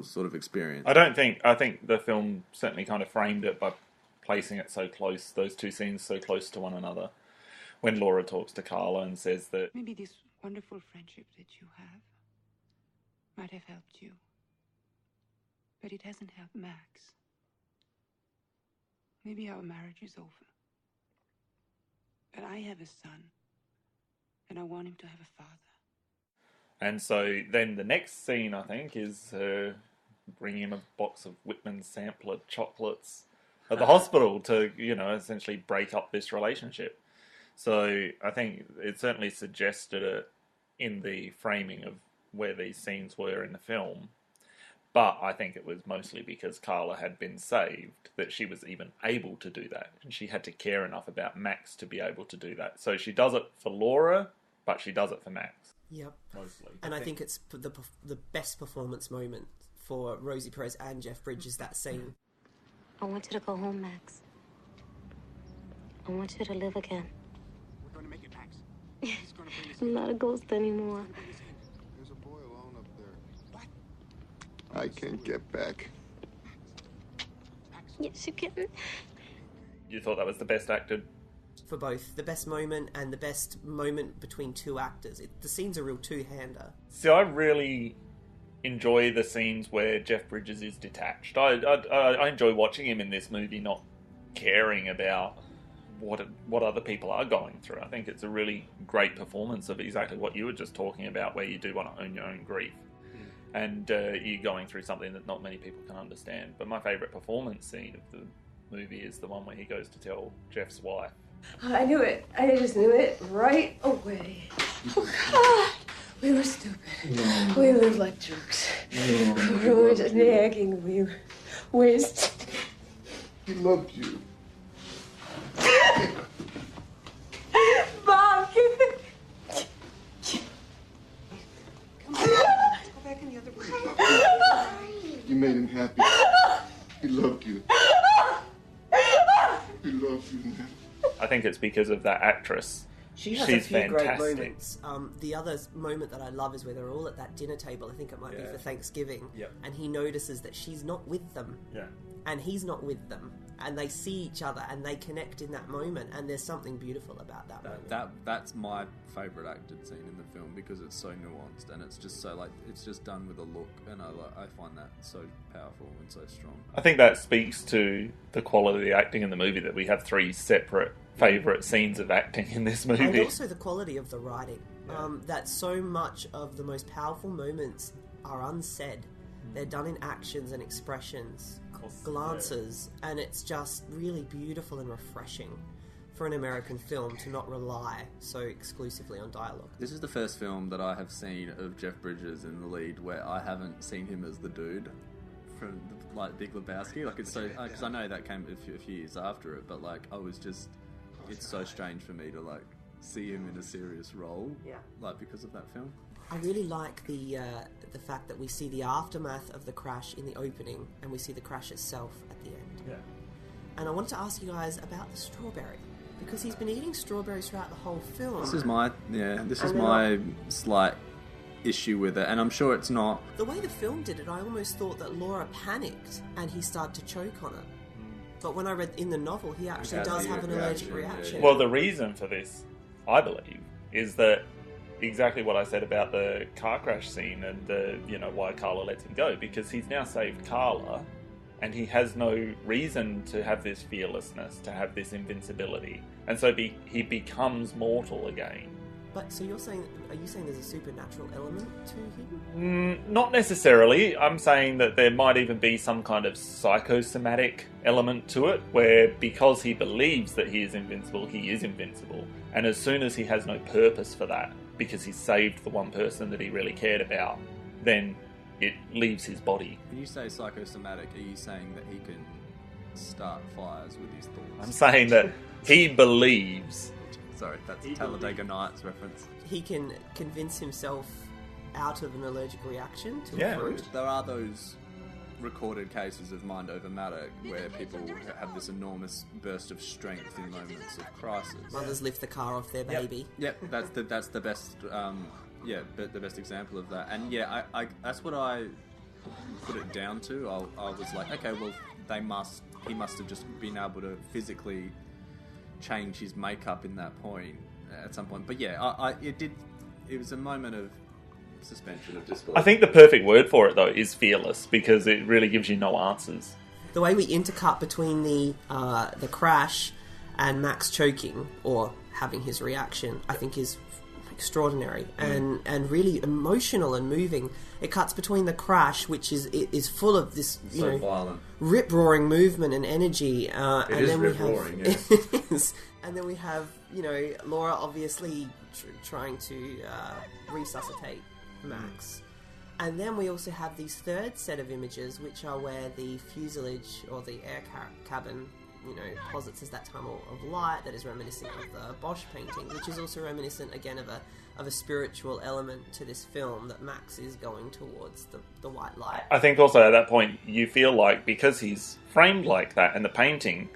sort of experience. I think the film certainly kind of framed it by placing it so close, those two scenes so close to one another. When Laura talks to Carla and says that maybe this wonderful friendship that you have might have helped you, but it hasn't helped Max. Maybe our marriage is over. But I have a son, and I want him to have a father. And so then the next scene, I think, is her bringing him a box of Whitman sampler chocolates at the hospital to, essentially break up this relationship. So I think it certainly suggested it in the framing of where these scenes were in the film. But I think it was mostly because Carla had been saved that she was even able to do that. And she had to care enough about Max to be able to do that. So she does it for Laura, but she does it for Max. Yep. Mostly. And I think it's the best performance moment for Rosie Perez and Jeff Bridges, that scene. I want you to go home, Max. I want you to live again. We're going to make it, Max. He's going to bring us I'm not a ghost anymore. There's a boy alone up there. What? I can't get back. Yes, you can. You thought that was the best acted? For both the best moment and the best moment between two actors. The scene's a real two-hander. See, I really enjoy the scenes where Jeff Bridges is detached. I enjoy watching him in this movie, not caring about what other people are going through. I think it's a really great performance of exactly what you were just talking about, where you do want to own your own grief. And you're going through something that not many people can understand. But my favourite performance scene of the movie is the one where he goes to tell Jeff's wife. I knew it. I just knew it right away. Oh, God. We were stupid. No. We lived like jerks. No. We were just nagging. We were wasted. He loved you. Mom, come on. Let's go back in the other room. You made him happy. He loved you. He loved you, man. I think it's because of that actress. She's a few great moments. The other moment that I love is where they're all at that dinner table. I think it might be for Thanksgiving. Yep. And he notices that she's not with them. Yeah. And he's not with them. And they see each other and they connect in that moment. And there's something beautiful about that moment. That's my favourite acted scene in the film, because it's so nuanced and it's just so it's just done with a look, and I find that so powerful and so strong. I think that speaks to the quality of the acting in the movie, that we have three separate favourite scenes of acting in this movie. And also the quality of the writing. That so much of the most powerful moments are unsaid. They're done in actions and expressions, glances, and it's just really beautiful and refreshing for an American film to not rely so exclusively on dialogue. This is the first film that I have seen of Jeff Bridges in the lead where I haven't seen him as the dude from like Big Lebowski. Like it's so because I know that came a few years after it, but like I was just it's so strange for me to like see him in a serious role. Yeah. Like because of that film. I really like the fact that we see the aftermath of the crash in the opening and we see the crash itself at the end. Yeah. And I wanted to ask you guys about the strawberry, because he's been eating strawberries throughout the whole film. This is my slight issue with it, and I'm sure it's not. The way the film did it, I almost thought that Laura panicked and he started to choke on it. But when I read in the novel, he actually does have an allergic reaction. Well, the reason for this, I believe, is that exactly what I said about the car crash scene and why Carla lets him go, because he's now saved Carla and he has no reason to have this fearlessness, to have this invincibility, and so he becomes mortal again. But so are you saying there's a supernatural element to him? Not necessarily. I'm saying that there might even be some kind of psychosomatic element to it, where because he believes that he is invincible, and as soon as he has no purpose for that, because he saved the one person that he really cared about, then it leaves his body. When you say psychosomatic, are you saying that he can start fires with his thoughts? I'm saying that he believes... Sorry, that's a Talladega Nights reference. He can convince himself out of an allergic reaction to a fruit. There are those recorded cases of mind over matter where people have this enormous burst of strength in moments of crisis. Mothers lift the car off their baby. Yep, that's the best. The best example of that. And I that's what I put it down to. I was like, okay, well, he must have just been able to physically change his makeup in that point at some point. But it was a moment of suspension of disbelief. I think the perfect word for it though is fearless, because it really gives you no answers. The way we intercut between the crash and Max choking or having his reaction, I think is extraordinary and really emotional and moving. It cuts between the crash, which is full of this violent, rip-roaring movement and energy, and then rip-roaring, yes. It is. And then we have Laura obviously trying to resuscitate Max. And then we also have these third set of images, which are where the fuselage or the air cabin posits as that tunnel of light that is reminiscent of the Bosch painting, which is also reminiscent again of a spiritual element to this film, that Max is going towards the white light. I think also at that point you feel like, because he's framed like that and the painting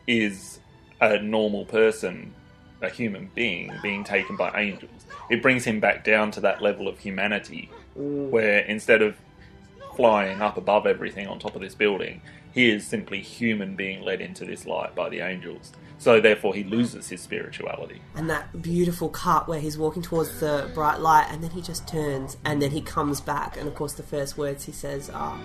is a normal person, a human being taken by angels, it brings him back down to that level of humanity where instead of flying up above everything on top of this building, he is simply human being led into this light by the angels. So therefore he loses his spirituality. And that beautiful cut where he's walking towards the bright light and then he just turns and then he comes back, and of course the first words he says are...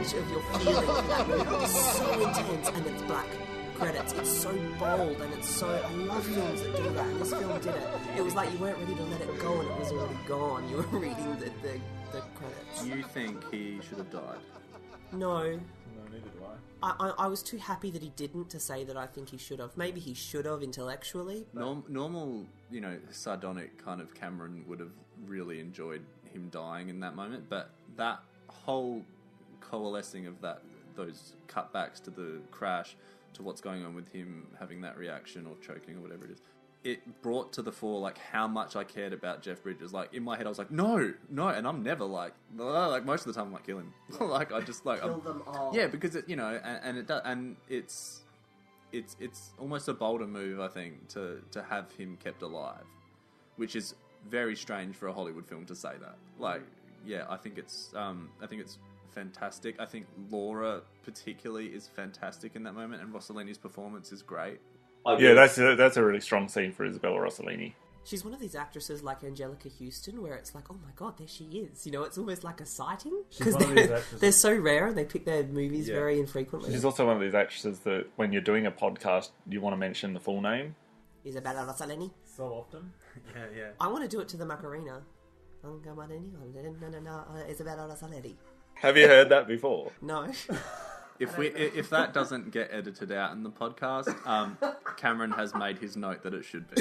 of your feeling of that movie is so intense, and it's black credits. It's so bold, and it's so... I love films that do that, and this film did it. It was like you weren't ready to let it go, and it was already gone. You were reading the credits. You think he should have died? No. No, neither do I. I was too happy that he didn't to say that I think he should have. Maybe he should have intellectually. Normal, sardonic kind of Cameron would have really enjoyed him dying in that moment, but that whole coalescing of those cutbacks to the crash, to what's going on with him having that reaction or choking or whatever it is, it brought to the fore like how much I cared about Jeff Bridges. Like in my head I was like, no, and I'm never like most of the time I'm like, kill him. Like I just like kill them all. Yeah, because it and it does, and it's almost a bolder move, I think, to have him kept alive, which is very strange for a Hollywood film to say that. Like, yeah, I think it's fantastic. I think Laura particularly is fantastic in that moment, and Rossellini's performance is great. Yeah, that's a really strong scene for Isabella Rossellini. She's one of these actresses like Angelica Houston, where it's like, oh my god, there she is. You know, it's almost like a sighting. Because they're so rare and they pick their movies very infrequently. She's also one of these actresses that when you're doing a podcast, you want to mention the full name. Isabella Rossellini. So often. Yeah. I want to do it to the Macarena. Isabella Rossellini. Have you heard that before? No. If that doesn't get edited out in the podcast, Cameron has made his note that it should be.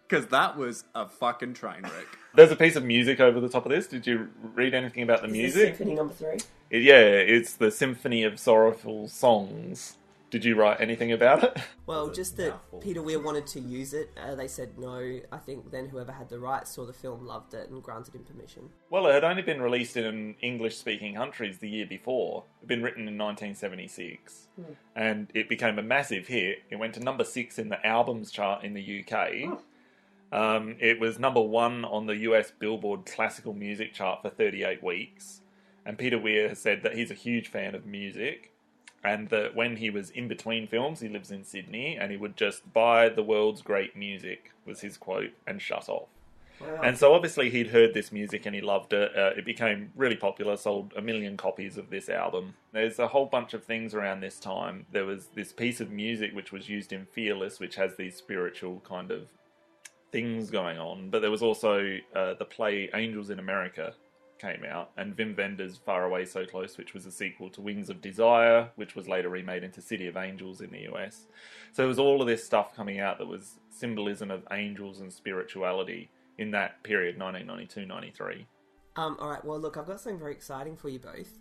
Because that was a fucking train wreck. There's a piece of music over the top of this. Did you read anything about the music? Symphony number 3? It's the Symphony of Sorrowful Songs. Did you write anything about it? Well, just that Peter Weir wanted to use it. They said no. I think then whoever had the rights saw the film, loved it, and granted him permission. Well, it had only been released in English-speaking countries the year before. It had been written in 1976. And it became a massive hit. It went to number 6 in the albums chart in the UK. It was number 1 on the US Billboard Classical Music chart for 38 weeks. And Peter Weir has said that he's a huge fan of music. And that when he was in between films, he lives in Sydney, and he would just buy the world's great music, was his quote, and shut off. Wow. And so obviously he'd heard this music and he loved it. It became really popular, sold 1 million copies of this album. There's a whole bunch of things around this time. There was this piece of music which was used in Fearless, which has these spiritual kind of things going on. But there was also the play Angels in America came out, and Wim Wenders' Far Away So Close, which was a sequel to Wings of Desire, which was later remade into City of Angels in the US. So there was all of this stuff coming out that was symbolism of angels and spirituality in that period, 1992-93. Alright, well look, I've got something very exciting for you both.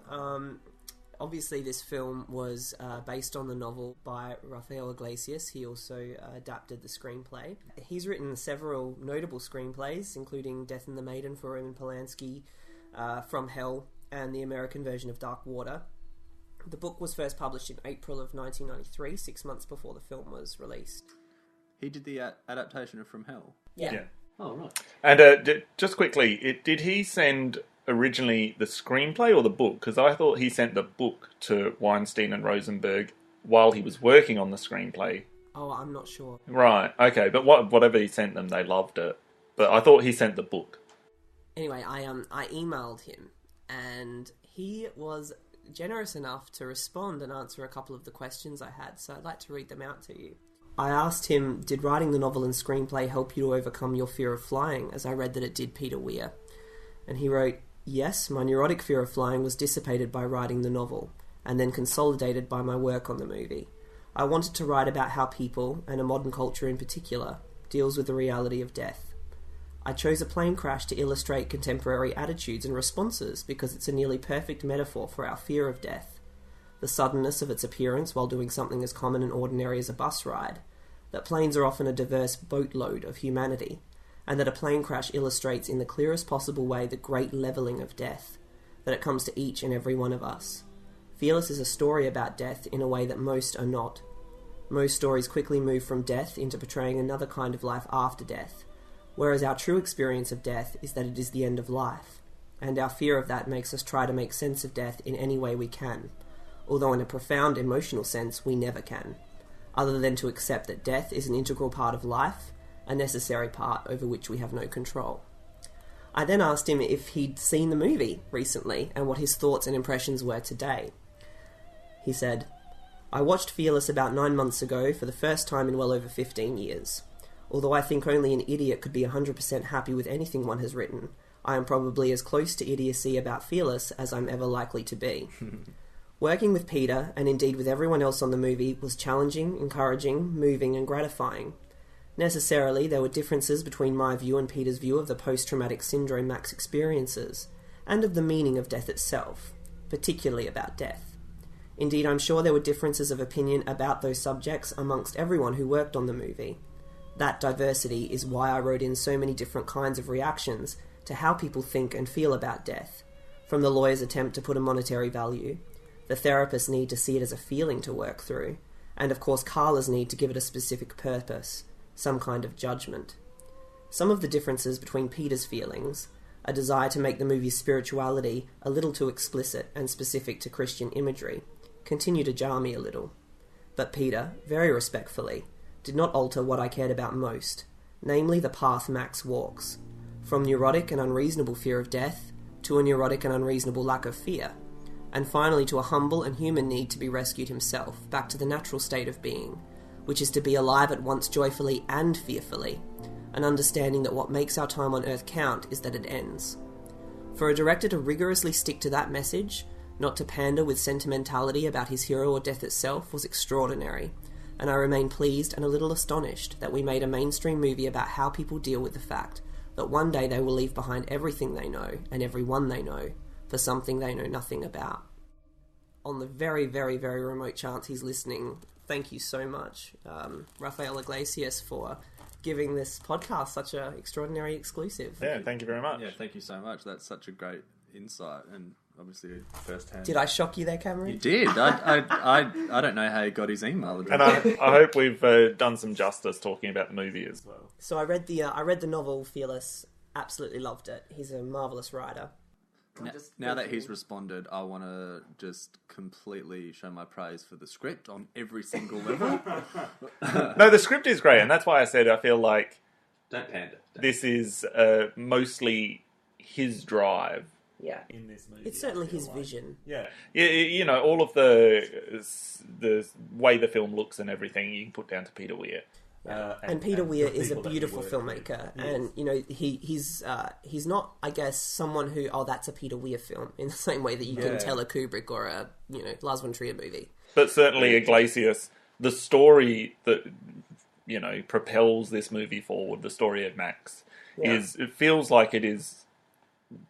Obviously this film was based on the novel by Rafael Iglesias. He also adapted the screenplay. He's written several notable screenplays, including Death and the Maiden for Roman Polanski, From Hell, and the American version of Dark Water. The book was first published in April of 1993, 6 months before the film was released. He did the adaptation of From Hell? Yeah. Oh, right. And just quickly, did he send originally the screenplay or the book? Because I thought he sent the book to Weinstein and Rosenberg while he was working on the screenplay. Oh, I'm not sure. Right, okay, but whatever he sent them, they loved it. But I thought he sent the book. Anyway, I emailed him, and he was generous enough to respond and answer a couple of the questions I had, so I'd like to read them out to you. I asked him, did writing the novel and screenplay help you to overcome your fear of flying, as I read that it did Peter Weir? And he wrote, yes, my neurotic fear of flying was dissipated by writing the novel, and then consolidated by my work on the movie. I wanted to write about how people, and a modern culture in particular, deals with the reality of death. I chose a plane crash to illustrate contemporary attitudes and responses because it's a nearly perfect metaphor for our fear of death. The suddenness of its appearance while doing something as common and ordinary as a bus ride, that planes are often a diverse boatload of humanity, and that a plane crash illustrates in the clearest possible way the great levelling of death, that it comes to each and every one of us. Fearless is a story about death in a way that most are not. Most stories quickly move from death into portraying another kind of life after death, whereas our true experience of death is that it is the end of life, and our fear of that makes us try to make sense of death in any way we can, although in a profound emotional sense we never can, other than to accept that death is an integral part of life, a necessary part over which we have no control. I then asked him if he'd seen the movie recently and what his thoughts and impressions were today. He said, I watched Fearless about 9 months ago for the first time in well over 15 years. Although I think only an idiot could be 100% happy with anything one has written, I am probably as close to idiocy about Fearless as I'm ever likely to be. Working with Peter, and indeed with everyone else on the movie, was challenging, encouraging, moving and gratifying. Necessarily, there were differences between my view and Peter's view of the post-traumatic syndrome Max experiences, and of the meaning of death itself, particularly about death. Indeed, I'm sure there were differences of opinion about those subjects amongst everyone who worked on the movie. That diversity is why I wrote in so many different kinds of reactions to how people think and feel about death, from the lawyer's attempt to put a monetary value, the therapist's need to see it as a feeling to work through, and of course Carla's need to give it a specific purpose, some kind of judgment. Some of the differences between Peter's feelings, a desire to make the movie's spirituality a little too explicit and specific to Christian imagery, continue to jar me a little. But Peter, very respectfully, did not alter what I cared about most, namely the path Max walks, from neurotic and unreasonable fear of death to a neurotic and unreasonable lack of fear, and finally to a humble and human need to be rescued himself back to the natural state of being, which is to be alive at once joyfully and fearfully, an understanding that what makes our time on Earth count is that it ends. For a director to rigorously stick to that message, not to pander with sentimentality about his hero or death itself, was extraordinary, and I remain pleased and a little astonished that we made a mainstream movie about how people deal with the fact that one day they will leave behind everything they know and everyone they know for something they know nothing about. On the very, very, very remote chance he's listening, thank you so much, Rafael Iglesias, for giving this podcast such an extraordinary exclusive. Yeah, thank you very much. Yeah, thank you so much. That's such a great insight and obviously firsthand. Did I shock you there, Cameron? You did. I don't know how he got his email address. And I hope we've done some justice talking about the movie as well. So I read the novel Fearless. Absolutely loved it. He's a marvellous writer. Now that he's responded, I want to just completely show my praise for the script on every single level. No, the script is great, and that's why I said I feel like don't pander. This is mostly his drive. Yeah, in this movie, it's certainly his vision. Yeah, you know, all of the way the film looks and everything you can put down to Peter Weir. And Peter Weir is a beautiful filmmaker, and you know he's not, I guess, someone who that's a Peter Weir film in the same way that you can tell a Kubrick or a Lars von Trier movie. But certainly Iglesias, the story that propels this movie forward, the story of Max, it feels like it is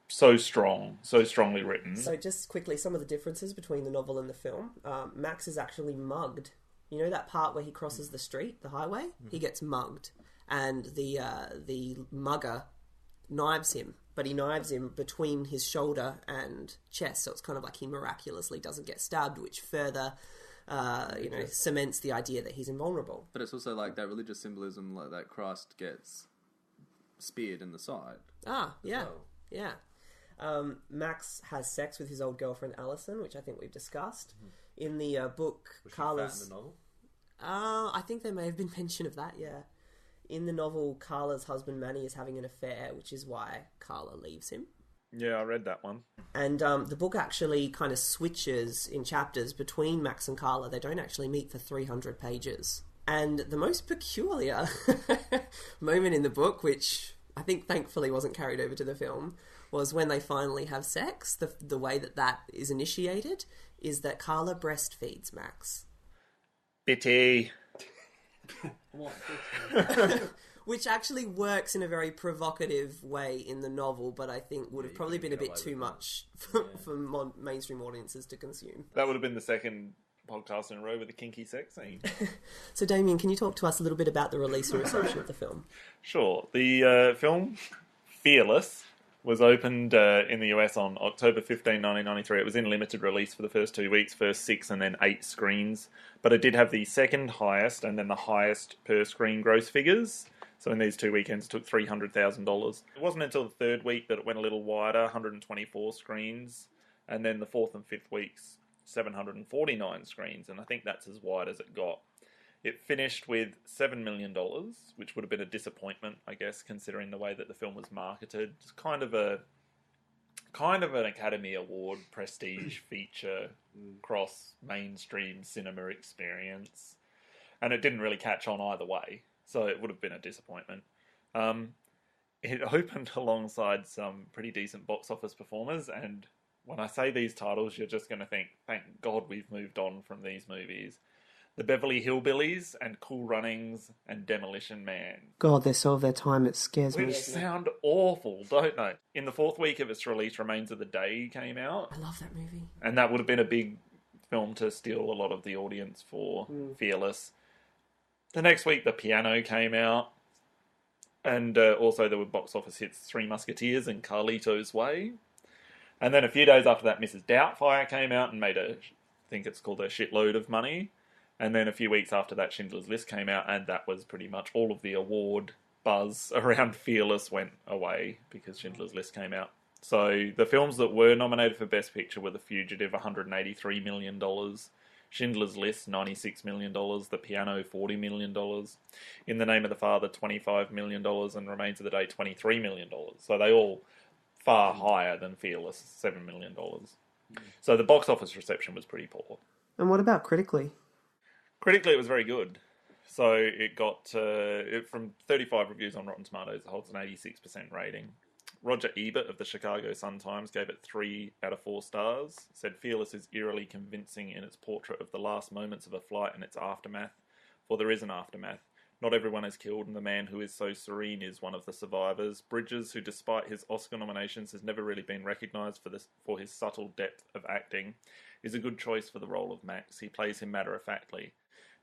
so strong, so strongly written. So just quickly, some of the differences between the novel and the film. Max is actually mugged. You know that part where he crosses the street, the highway? Mm-hmm. He gets mugged. And the mugger knives him. But he knives him between his shoulder and chest. So it's kind of like he miraculously doesn't get stabbed, which further, cements the idea that he's invulnerable. But it's also like that religious symbolism, like that Christ gets speared in the side. Ah, yeah. Well. Yeah. Max has sex with his old girlfriend Alison, which I think we've discussed. Mm-hmm. In the book, was Carla's... she fat in the novel? I think there may have been mention of that, yeah. In the novel, Carla's husband Manny is having an affair, which is why Carla leaves him. Yeah, I read that one. And the book actually kind of switches in chapters between Max and Carla. They don't actually meet for 300 pages. And the most peculiar moment in the book, which I think thankfully wasn't carried over to the film, was when they finally have sex. The way that is initiated is that Carla breastfeeds Max. Bitty. Which actually works in a very provocative way in the novel, but I think would have probably been a bit too much for mainstream audiences to consume. That would have been the second podcast in a row with a kinky sex scene. So Damien, can you talk to us a little bit about the release and reception of the film? Sure. The film Fearless was opened in the US on October 15, 1993. It was in limited release for the first 2 weeks, first 6 and then 8 screens. But it did have the second highest and then the highest per screen gross figures. So in these 2 weekends, it took $300,000. It wasn't until the third week that it went a little wider, 124 screens. And then the fourth and fifth weeks, 749 screens. And I think that's as wide as it got. It finished with $7 million, which would have been a disappointment, I guess, considering the way that the film was marketed. It's kind of an Academy Award prestige feature cross mainstream cinema experience. And it didn't really catch on either way, so it would have been a disappointment. It opened alongside some pretty decent box office performers, and when I say these titles, you're just going to think, thank God we've moved on from these movies. The Beverly Hillbillies and Cool Runnings and Demolition Man. God, they're so of their time, it scares me. Which sound awful, don't they? In the fourth week of its release, Remains of the Day came out. I love that movie. And that would have been a big film to steal a lot of the audience for Fearless. The next week, The Piano came out. And also there were box office hits Three Musketeers and Carlito's Way. And then a few days after that, Mrs. Doubtfire came out and made I think it's called a shitload of money. And then a few weeks after that, Schindler's List came out, and that was pretty much all of the award buzz around Fearless went away because Schindler's List came out. So the films that were nominated for Best Picture were The Fugitive, $183 million, Schindler's List, $96 million. The Piano, $40 million. In the Name of the Father, $25 million. And Remains of the Day, $23 million. So they all far higher than Fearless, $7 million. So the box office reception was pretty poor. And what about critically? Critically, it was very good. So it got, from 35 reviews on Rotten Tomatoes, it holds an 86% rating. Roger Ebert of the Chicago Sun-Times gave it 3 out of 4 stars, said Fearless is eerily convincing in its portrait of the last moments of a flight and its aftermath, for there is an aftermath. Not everyone is killed, and the man who is so serene is one of the survivors. Bridges, who despite his Oscar nominations has never really been recognised for his subtle depth of acting, is a good choice for the role of Max. He plays him matter-of-factly.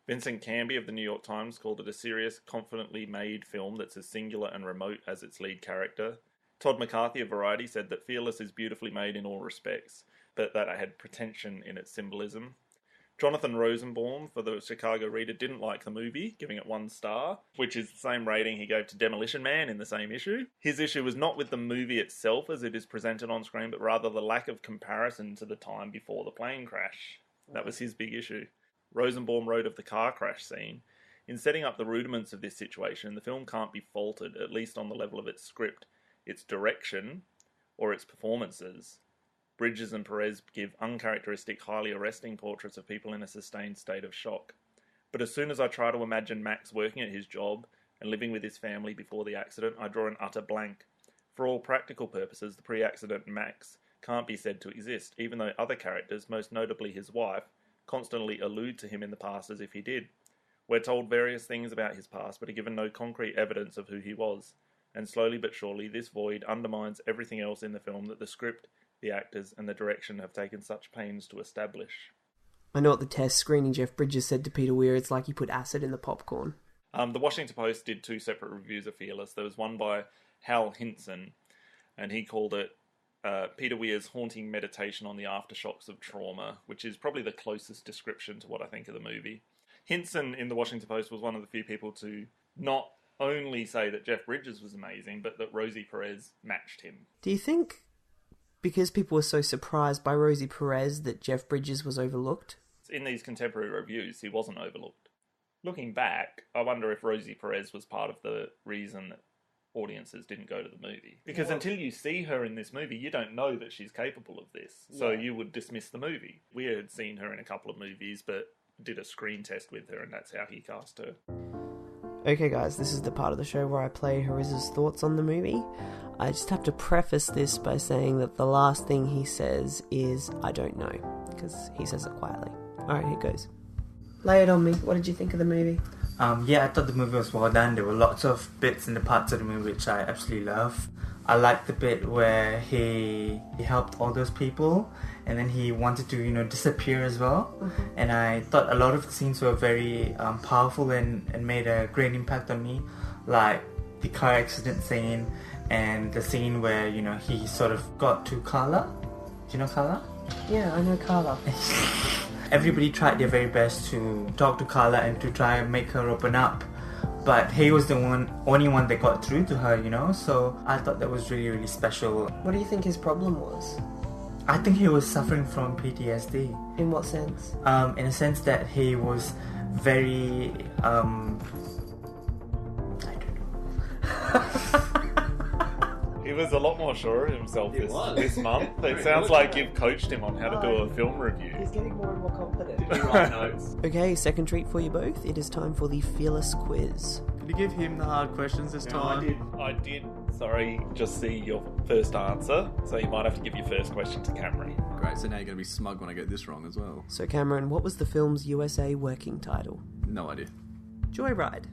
Vincent Canby of the New York Times called it a serious, confidently made film that's as singular and remote as its lead character. Todd McCarthy of Variety said that Fearless is beautifully made in all respects, but that it had pretension in its symbolism. Jonathan Rosenbaum for the Chicago Reader didn't like the movie, giving it 1 star, which is the same rating he gave to Demolition Man in the same issue. His issue was not with the movie itself as it is presented on screen, but rather the lack of comparison to the time before the plane crash. That was his big issue. Rosenbaum wrote of the car crash scene, in setting up the rudiments of this situation, the film can't be faulted, at least on the level of its script, its direction, or its performances. Bridges and Perez give uncharacteristic, highly arresting portraits of people in a sustained state of shock. But as soon as I try to imagine Max working at his job and living with his family before the accident, I draw an utter blank. For all practical purposes, the pre-accident Max can't be said to exist, even though other characters, most notably his wife, constantly allude to him in the past as if he did. We're told various things about his past, but are given no concrete evidence of who he was. And slowly but surely, this void undermines everything else in the film that the script, the actors, and the direction have taken such pains to establish. I know at the test screening, Jeff Bridges said to Peter Weir, it's like he put acid in the popcorn. The Washington Post did 2 separate reviews of Fearless. There was one by Hal Hinson, and he called it Peter Weir's haunting meditation on the aftershocks of trauma, which is probably the closest description to what I think of the movie. Hinson in the Washington Post was one of the few people to not only say that Jeff Bridges was amazing, but that Rosie Perez matched him. Do you think, because people were so surprised by Rosie Perez, that Jeff Bridges was overlooked? In these contemporary reviews, he wasn't overlooked. Looking back, I wonder if Rosie Perez was part of the reason that audiences didn't go to the movie. Because until you see her in this movie, you don't know that she's capable of this. So you would dismiss the movie. We had seen her in a couple of movies, but did a screen test with her, and that's how he cast her. Okay guys, this is the part of the show where I play Hariz's thoughts on the movie. I just have to preface this by saying that the last thing he says is, I don't know, because he says it quietly. Alright, here goes. Lay it on me. What did you think of the movie? Yeah, I thought the movie was well done. There were lots of bits in the parts of the movie which I absolutely love. I liked the bit where he helped all those people, and then he wanted to, disappear as well. Mm-hmm. And I thought a lot of the scenes were very powerful and made a great impact on me, like the car accident scene and the scene where, he sort of got to Carla. Do you know Carla? Yeah, I know Carla. Everybody tried their very best to talk to Carla and to try and make her open up. But he was the only one that got through to her, so I thought that was really, really special. What do you think his problem was? I think he was suffering from PTSD. In what sense? In a sense that he was very, I don't know. He was a lot more sure of himself this month. It sounds like you've coached him on how to do a film review. He's getting more and more confident. Okay, second treat for you both. It is time for the Fearless quiz. Did you give him the hard questions this time? I did. Sorry, just see your first answer, so you might have to give your first question to Cameron. Great, so now you're going to be smug when I get this wrong as well. So Cameron, what was the film's USA working title? No idea. Joyride.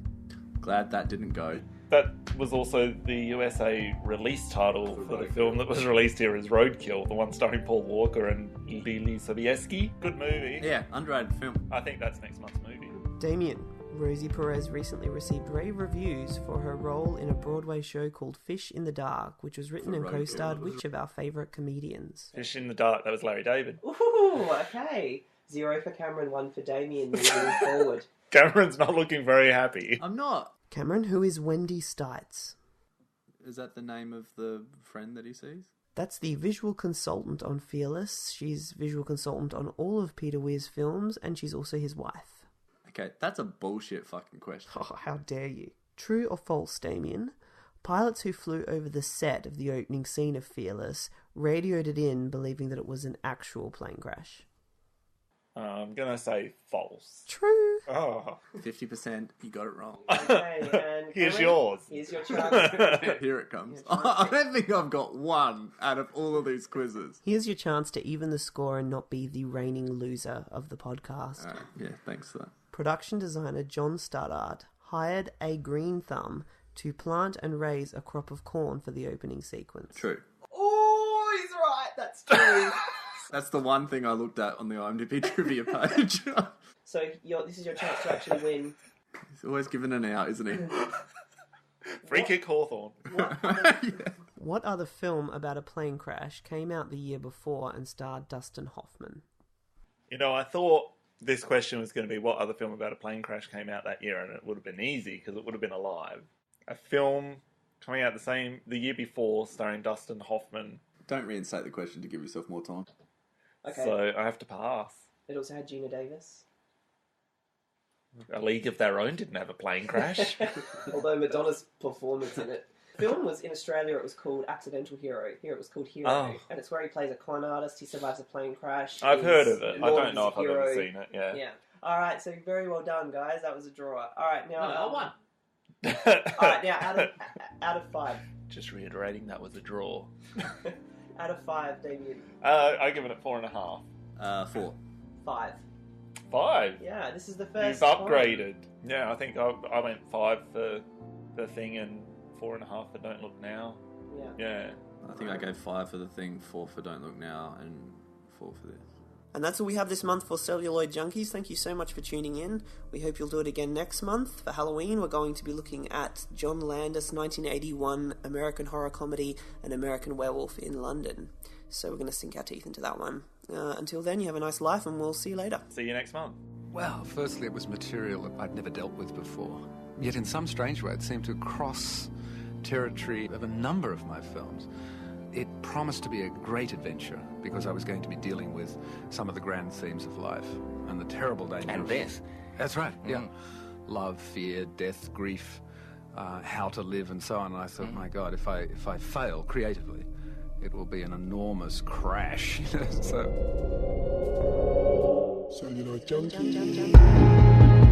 Glad that didn't go. That was also the USA release title for the film that was released here as Roadkill, the one starring Paul Walker and Lily Sobieski. Good movie. Yeah, underrated film. I think that's next month's movie. Damien, Rosie Perez recently received rave reviews for her role in a Broadway show called Fish in the Dark, which was written and co-starred which of our favourite comedians? Fish in the Dark, that was Larry David. Ooh, okay. 0 for Cameron, 1 for Damien, moving forward. Cameron's not looking very happy. I'm not. Cameron, who is Wendy Stites? Is that the name of the friend that he sees? That's the visual consultant on Fearless. She's visual consultant on all of Peter Weir's films, and she's also his wife. Okay, that's a bullshit fucking question. Oh, how dare you. True or false, Damien? Pilots who flew over the set of the opening scene of Fearless radioed it in, believing that it was an actual plane crash. I'm going to say false. True. Oh. 50%, you got it wrong. Okay, and Here's yours. Here's your chance. Here it comes. I don't think I've got one out of all of these quizzes. Here's your chance to even the score and not be the reigning loser of the podcast. Yeah, thanks for that. Production designer John Stoddard hired a green thumb to plant and raise a crop of corn for the opening sequence. True. Oh, he's right. That's true. That's the one thing I looked at on the IMDb trivia page. So this is your chance to actually win. He's always given an out, isn't he? Free kick Hawthorne. What other film about a plane crash came out the year before and starred Dustin Hoffman? You know, I thought this question was going to be what other film about a plane crash came out that year, and it would have been easy because it would have been Alive. A film coming out the year before, starring Dustin Hoffman. Don't reinstate the question to give yourself more time. Okay. So I have to pass. It also had Gina Davis. A League of Their Own didn't have a plane crash. Although Madonna's performance in it. The film was, in Australia, it was called Accidental Hero. Here it was called Hero. Oh. And it's where he plays a con artist. He survives a plane crash. I've heard of it. I Lord don't know if I've hero. ever seen it. Yeah. All right, so very well done, guys. That was a draw. All right, now... I won. All right, now, out of 5. Just reiterating, that was a draw. Out of 5, Damien. I give it a 4.5. 4. 5. 5? Yeah, this is the first You've upgraded. Yeah, I think I went 5 for The Thing and 4.5 for Don't Look Now. Yeah. I think I gave 5 for The Thing, 4 for Don't Look Now, and 4 for this. And that's all we have this month for Celluloid Junkies. Thank you so much for tuning in. We hope you'll do it again next month. For Halloween, we're going to be looking at John Landis' 1981 American horror comedy, An American Werewolf in London. So we're going to sink our teeth into that one. Until then, you have a nice life, and we'll see you later. See you next month. Well, firstly, it was material that I'd never dealt with before. Yet in some strange way, it seemed to cross territory of a number of my films. It promised to be a great adventure because I was going to be dealing with some of the grand themes of life and the terrible danger And of death. That's right, yeah. Love, fear, death, grief, how to live, and so on. And I thought, my God, if I fail creatively, it will be an enormous crash. So. Celluloid Junkies.